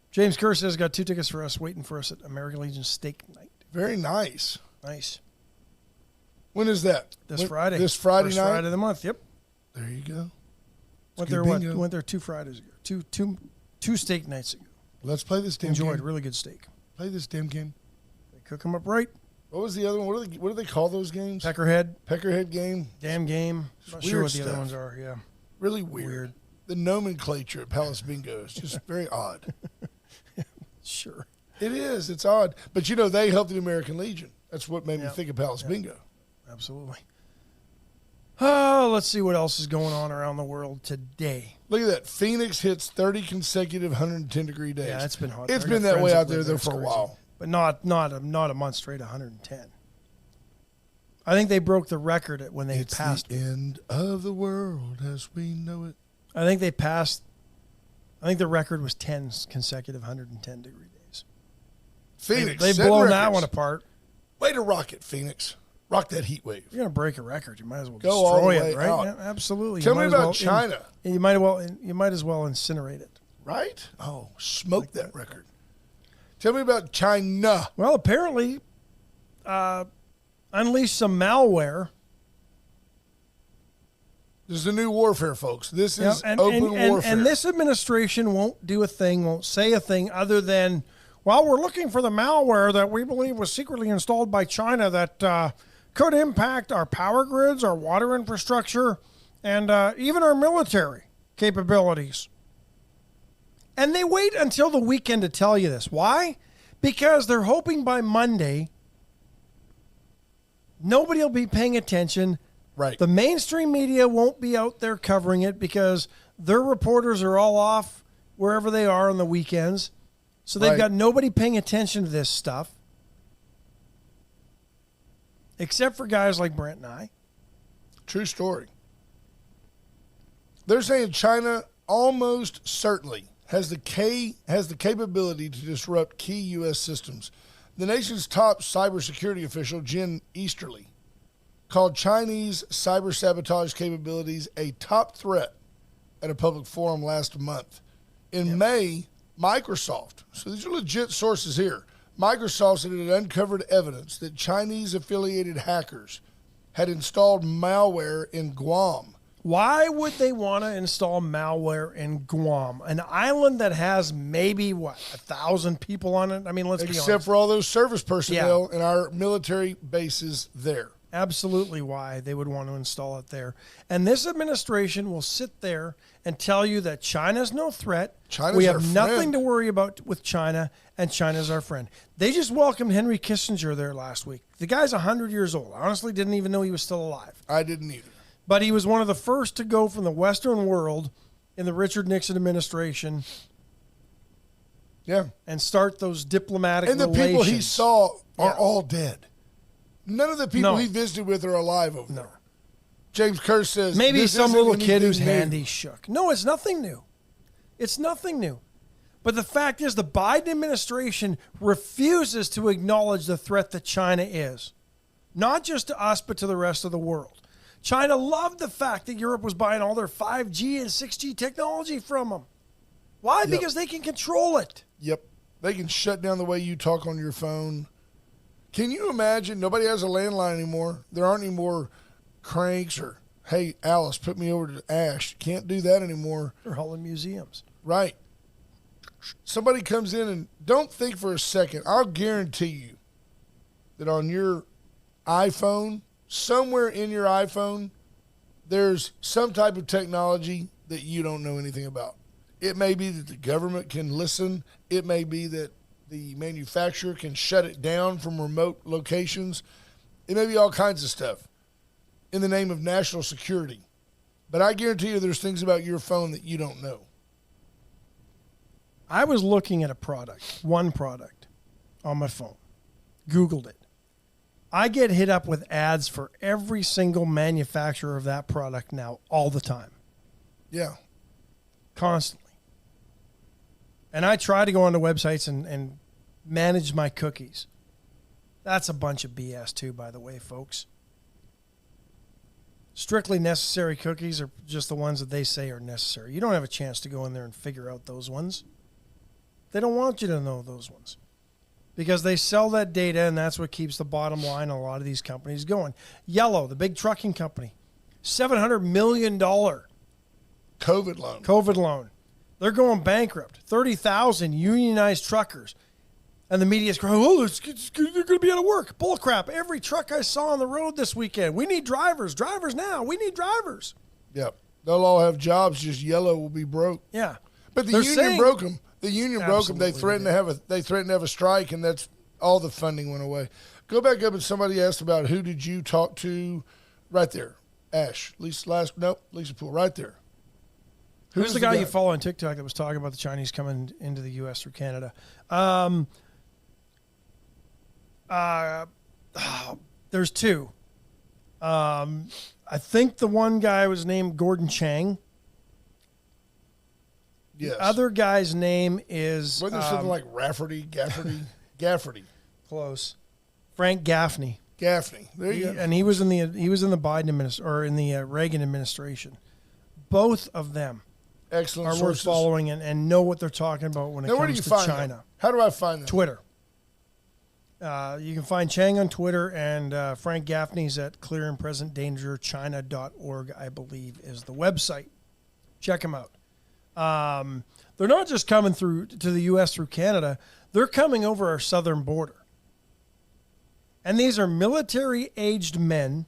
James Kerr has got 2 tickets for us waiting for us at American Legion Steak Night. Very nice. Nice. When is that? Friday. This Friday First night? Friday of the month. Yep. There you go. Went good there bingo. went there 2 Fridays ago. Two steak nights ago. Let's play this damn Enjoyed game. really good steak. Play this damn game. They cook them up right. What was the other one? What do they call those games? Peckerhead, Peckerhead game. damn game. Not sure Weird what the other stuff. ones are. Yeah. Really weird. The nomenclature at Palace Bingo is just very odd. Sure. It is. It's odd. But, they help the American Legion. That's what made me think of Palace Bingo. Absolutely. Oh, let's see what else is going on around the world today. Look at that. Phoenix hits 30 consecutive 110-degree days. Yeah, it's been hot. It's I been got that way friends out that live there It's for a crazy. while. but not a month straight 110. I think they broke the record when they passed. The end of the world as we know it. I think they passed. I think the record was 10 consecutive 110 degree days. Phoenix, They've set blown records. that one apart. Way to rock it, Phoenix. Rock that heat wave. You're gonna break a record. You might as well Go all the destroy way it, right? out. Yeah, absolutely. Tell You me might as about well China. You might as well incinerate it. Right? Oh, smoke that record. Tell me about China. Well, apparently, unleashed some malware. This is the new warfare, folks. This is and warfare. And this administration won't do a thing, won't say a thing other than, well, we're looking for the malware that we believe was secretly installed by China that could impact our power grids, our water infrastructure, and even our military capabilities. And they wait until the weekend to tell you this. Why? Because they're hoping by Monday nobody will be paying attention. Right. The mainstream media won't be out there covering it because their reporters are all off wherever they are on the weekends. So they've got nobody paying attention to this stuff except for guys like Brent and I. True story. They're saying China almost certainly has the capability to disrupt key U.S. systems. The nation's top cybersecurity official, Jen Easterly, called Chinese cyber sabotage capabilities a top threat at a public forum last month. In May, Microsoft, so these are legit sources here, Microsoft said it had uncovered evidence that Chinese-affiliated hackers had installed malware in Guam. Why would they want to install malware in Guam, an island that has maybe, 1,000 people on it? I mean, let's be honest. Except for all those service personnel in our military bases there. Absolutely why they would want to install it there. And this administration will sit there and tell you that China's no threat. We have nothing to worry about with China, and China's our friend. They just welcomed Henry Kissinger there last week. The guy's 100 years old. I honestly didn't even know he was still alive. I didn't either. But he was one of the first to go from the Western world in the Richard Nixon administration. Yeah. And start those diplomatic relations. And the people he saw are all dead. None of the people he visited with are alive over there. James Kerr says maybe some little kid whose hand new. he shook. No, it's nothing new. It's nothing new. But the fact is the Biden administration refuses to acknowledge the threat that China is. Not just to us, but to the rest of the world. China loved the fact that Europe was buying all their 5G and 6G technology from them. Why? Yep. Because they can control it. Yep. They can shut down the way you talk on your phone. Can you imagine? Nobody has a landline anymore. There aren't any more cranks or, hey, Alice, put me over to Ash. Can't do that anymore. They're all in museums. Right. Somebody comes in and don't think for a second. I'll guarantee you that on your iPhone, somewhere in your iPhone, there's some type of technology that you don't know anything about. It may be that the government can listen. It may be that the manufacturer can shut it down from remote locations. It may be all kinds of stuff in the name of national security. But I guarantee you there's things about your phone that you don't know. I was looking at a product, one product, on my phone. Googled it. I get hit up with ads for every single manufacturer of that product now, all the time. Yeah. Constantly. And I try to go onto websites and manage my cookies. That's a bunch of BS too, by the way, folks. Strictly necessary cookies are just the ones that they say are necessary. You don't have a chance to go in there and figure out those ones. They don't want you to know those ones because they sell that data, and that's what keeps the bottom line on a lot of these companies going. Yellow, the big trucking company, $700 million COVID loan. They're going bankrupt. 30,000 unionized truckers. And the media's crying, oh, they're going to be out of work. Bull crap. Every truck I saw on the road this weekend. We need drivers. Drivers now. We need drivers. Yep. They'll all have jobs. Just Yellow will be broke. Yeah. But the union broke them. The union broke them. They threatened to have a strike, and that's all the funding went away. Go back up, and somebody asked about who did you talk to? Right there, Ash. Lisa Poole. Right there. Who's the guy you follow on TikTok that was talking about the Chinese coming into the U.S. through Canada? There's two. I think the one guy was named Gordon Chang. Yes. The other guy's name is Wasn't there something like Rafferty, Gafferty? close. Frank Gaffney. Gaffney. There you go. And he was in the Biden or in the Reagan administration. Both of them Excellent are worth sources. following and know what they're talking about when it Now, where do comes you to find China. them? How do I find them? Twitter. You can find Chang on Twitter, and Frank Gaffney's at clearandpresentdangerchina.org, I believe, is the website. Check him out. They're not just coming through to the U.S. through Canada. They're coming over our southern border. And these are military-aged men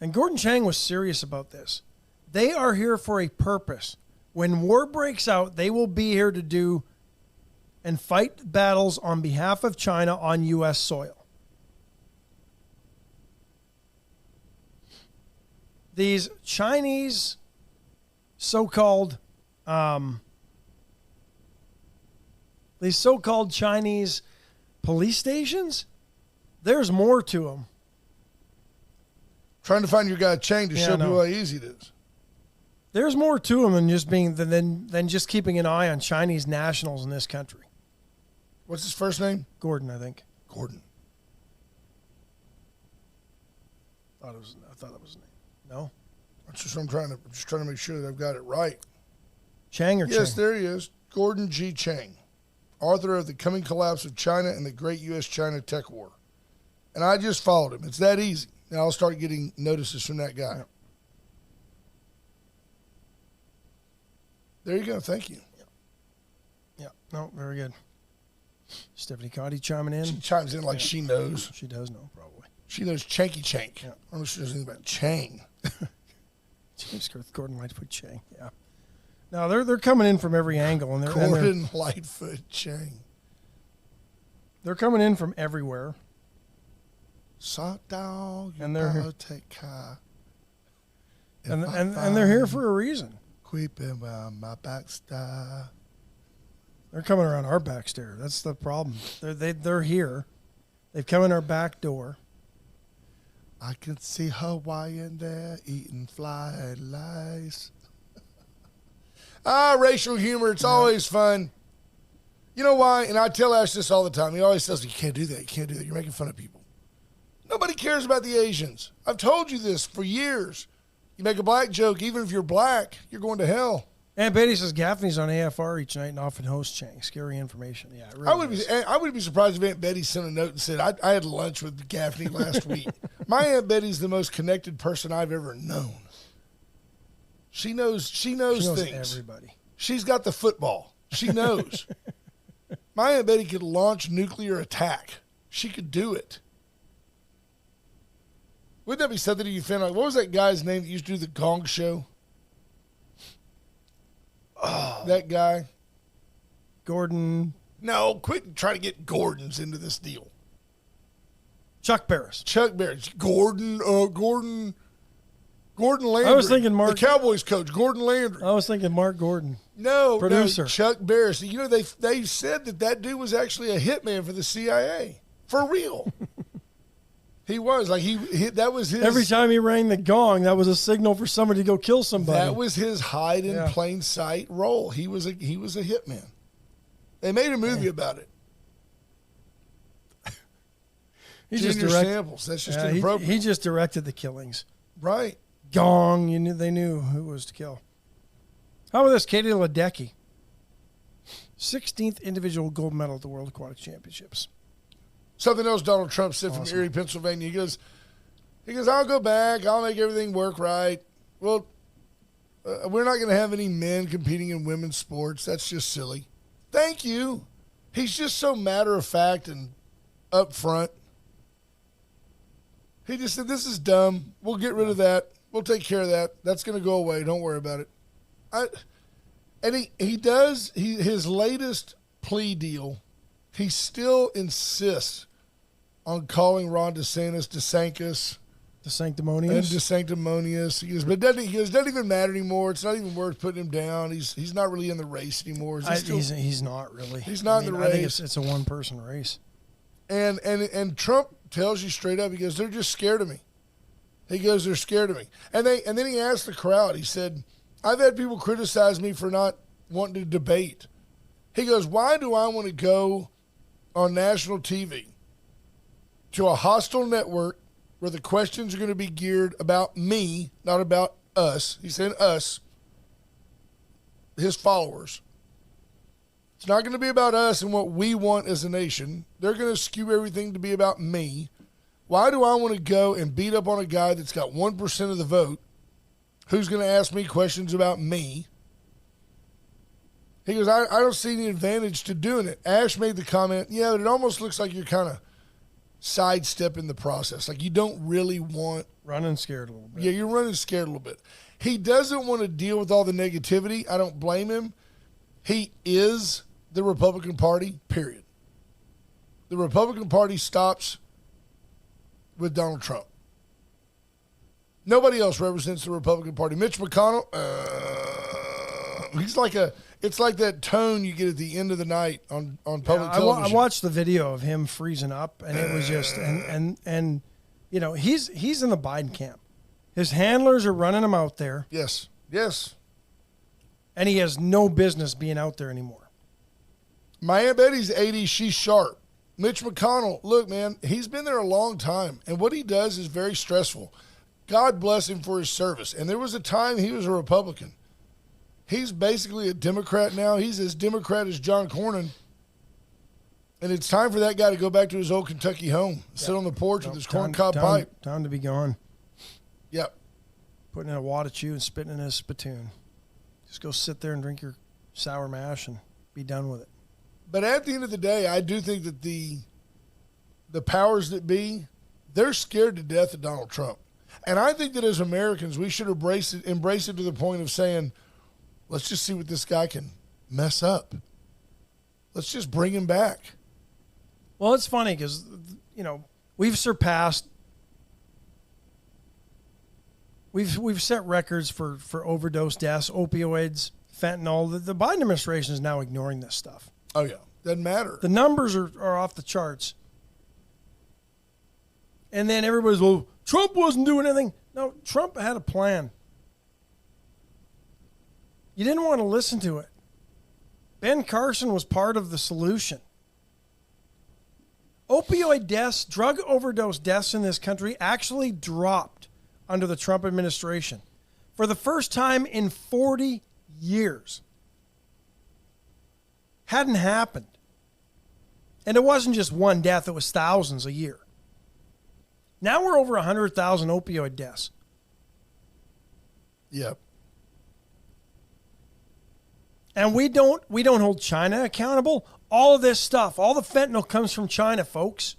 and Gordon Chang was serious about this. They are here for a purpose. When war breaks out, they will be here to do and fight battles on behalf of China on U.S. soil. These Chinese so-called Chinese police stations, there's more to them. Trying to find your guy Chang to show people how easy it is. There's more to them than just than just keeping an eye on Chinese nationals in this country. What's his first name? Gordon, I think. Gordon. I thought it was his name. No? That's just what I'm trying to make sure that I've got it right. Chang or Chang? Yes, there he is. Gordon G. Chang, author of The Coming Collapse of China and the Great U.S.-China Tech War. And I just followed him. It's that easy. Now I'll start getting notices from that guy. Yeah. There you go. Thank you. Yeah. No, very good. Stephanie Cotty chiming in. She chimes in like she knows. She does know, probably. She knows Chanky Chank. Yeah. I don't know if she knows anything about Chang. James Gordon Lightfoot Chang. Yeah. No, they're coming in from every angle, and Gordon Lightfoot Chang. They're coming in from everywhere. And they're and they're here for a reason. Creeping around my backstay. They're coming around our backstair. That's the problem. They're here. They've come in our back door. I can see Hawaiian there eating fried lice. Racial humor. It's always fun. You know why? And I tell Ash this all the time. He always says, you can't do that. You can't do that. You're making fun of people. Nobody cares about the Asians. I've told you this for years. You make a black joke, even if you're black, you're going to hell. Aunt Betty says Gaffney's on AFR each night and often hosts Chang. Scary information. Yeah, it really I would be surprised if Aunt Betty sent a note and said, I had lunch with Gaffney last week. My Aunt Betty's the most connected person I've ever known. She knows things. Everybody. She's got the football. She knows. My Aunt Betty could launch nuclear attack. She could do it. Wouldn't that be something you found out? What was that guy's name that used to do the Gong Show? Oh. That guy. Gordon. No, quit trying to get Gordons into this deal. Chuck Barris. Gordon Landry. I was thinking Mark. The Cowboys coach, Gordon Landry. I was thinking Mark Gordon. Producer. Chuck Barris. You know, they said that dude was actually a hitman for the CIA. For real. He was. Like, that was his. Every time he rang the gong, that was a signal for somebody to go kill somebody. That was his hide in plain sight role. He was a hitman. They made a movie about it. Samples. That's just inappropriate. He just directed the killings. Right. Gong. They knew who was to kill. How about this? Katie Ledecky. 16th individual gold medal at the World Aquatic Championships. Something else Donald Trump said from Erie, Pennsylvania. He goes, I'll go back. I'll make everything work right. Well, we're not going to have any men competing in women's sports. That's just silly. Thank you. He's just so matter of fact and upfront. He just said, this is dumb. We'll get rid of that. We'll take care of that. That's going to go away. Don't worry about it. And he does, his latest plea deal, he still insists on calling Ron DeSantis, The sanctimonious. And DeSanctimonious. He goes, but it doesn't even matter anymore. It's not even worth putting him down. He's not really in the race anymore. He's not really. He's not in the race. I think it's a one-person race. And Trump tells you straight up, he goes, they're just scared of me. He goes, they're scared of me. And then he asked the crowd, he said, I've had people criticize me for not wanting to debate. He goes, why do I want to go on national TV to a hostile network where the questions are going to be geared about me, not about us? He said us, his followers. It's not going to be about us and what we want as a nation. They're going to skew everything to be about me. Why do I want to go and beat up on a guy that's got 1% of the vote who's going to ask me questions about me? He goes, I don't see any advantage to doing it. Ash made the comment, yeah, but it almost looks like you're kind of sidestepping the process. Like you don't really want. Running scared a little bit. Yeah, you're running scared a little bit. He doesn't want to deal with all the negativity. I don't blame him. He is the Republican Party, period. The Republican Party stops with Donald Trump. Nobody else represents the Republican Party. Mitch McConnell, it's like that tone you get at the end of the night on public television. I watched the video of him freezing up, and it was just and you know he's in the Biden camp. His handlers are running him out there. Yes, and he has no business being out there anymore. My Aunt Betty's 80. She's sharp. Mitch McConnell, look, man, he's been there a long time, and what he does is very stressful. God bless him for his service. And there was a time he was a Republican. He's basically a Democrat now. He's as Democrat as John Cornyn. And it's time for that guy to go back to his old Kentucky home, sit on the porch with his corncob pipe. Time to be gone. Yep. Putting in a wad of chew and spitting in his spittoon. Just go sit there and drink your sour mash and be done with it. But at the end of the day, I do think that the powers that be, they're scared to death of Donald Trump. And I think that as Americans, we should embrace it to the point of saying, let's just see what this guy can mess up. Let's just bring him back. Well, it's funny because, you know, we've surpassed, we've set records for overdose deaths, opioids, fentanyl. The Biden administration is now ignoring this stuff. Oh, yeah. Doesn't matter. The numbers are off the charts. And then everybody's, well, Trump wasn't doing anything. No, Trump had a plan. You didn't want to listen to it. Ben Carson was part of the solution. Opioid deaths, drug overdose deaths in this country actually dropped under the Trump administration for the first time in 40 years. Hadn't happened. And it wasn't just one death, it was thousands a year. Now we're over 100,000 opioid deaths. Yep. And we don't hold China accountable. All of this stuff, all the fentanyl comes from China, folks.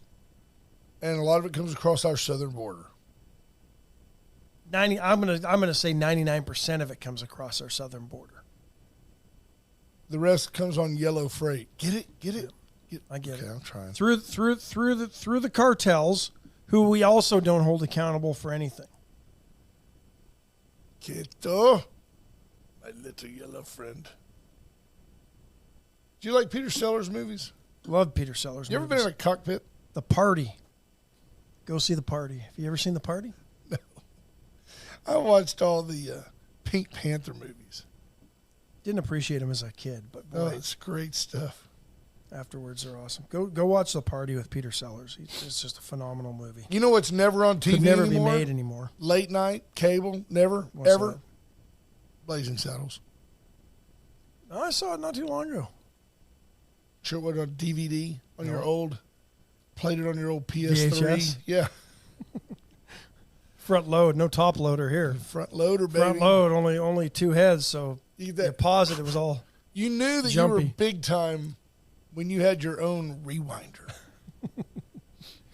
And a lot of it comes across our southern border. I'm gonna say 99% of it comes across our southern border. The rest comes on yellow freight. Get it? I get it. Okay, I'm trying. Through the cartels, who we also don't hold accountable for anything. Quieto, my little yellow friend. Do you like Peter Sellers movies? Love Peter Sellers You ever movies. been in a cockpit? The Party. Go see The Party. Have you ever seen The Party? No. I watched all the Pink Panther movies. Didn't appreciate him as a kid, but boy, It's great stuff. afterwards they're awesome. Go watch The Party with Peter Sellers. It's just a phenomenal movie. You know what's never on TV Could never anymore? be made anymore. Late night, cable, never, What's ever. that? Blazing Saddles. Oh, I saw it not too long ago. Sure, what on DVD on your No. old, played it on your old PS3. VHS? Yeah, Front load, no top loader here. front loader, baby. Front load, only two heads, so You, you that, pause it. It was all you knew that jumpy. you were big time when you had your own rewinder.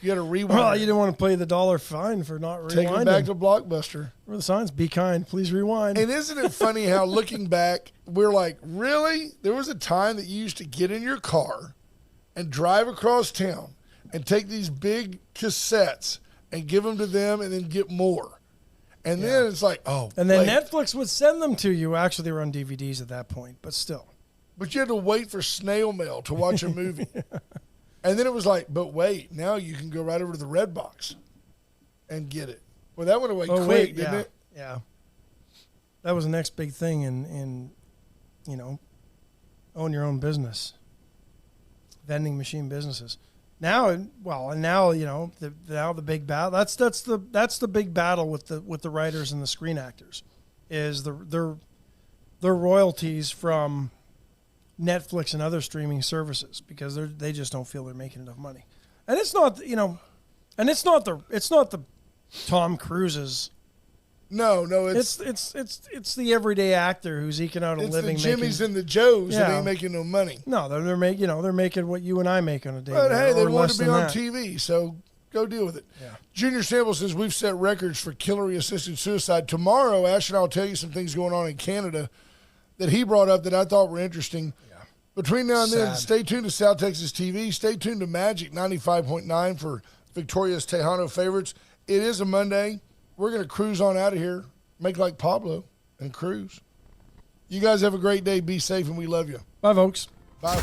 You had a rewinder. well. You didn't want to pay the $1 fine for not Take rewinding. them back to Blockbuster. Where the signs? Be kind. Please rewind. And isn't it funny how looking back, we're like, really? There was a time that you used to get in your car and drive across town and take these big cassettes and give them to them and then get more. And then it's like, oh. And then wait. Netflix would send them to you. Actually, they were on DVDs at that point, but still. But you had to wait for snail mail to watch a movie. And then it was like, but wait, now you can go right over to the Red Box and get it. Well, that went away quick, didn't it? Yeah. That was the next big thing in own your own business. Vending machine businesses. Now, now the big battle. That's the big battle with the writers and the screen actors, is their royalties from Netflix and other streaming services, because they just don't feel they're making enough money. And it's not the Tom Cruise's. No, it's the everyday actor who's eking out a living. It's the Jimmys and the Joes that ain't making no money. No, they're making what you and I make on a daily. But hey, they or want less to be than on that. TV, so go deal with it. Yeah. Junior Sample says we've set records for Hillary-assisted suicide. Tomorrow, Ash and I will tell you some things going on in Canada that he brought up that I thought were interesting. Yeah. Between now and then, stay tuned to South Texas TV. Stay tuned to Magic 95.9 for Victoria's Tejano favorites. It is a Monday. We're going to cruise on out of here, make like Pablo, and cruise. You guys have a great day. Be safe, and we love you. Bye, folks. Bye.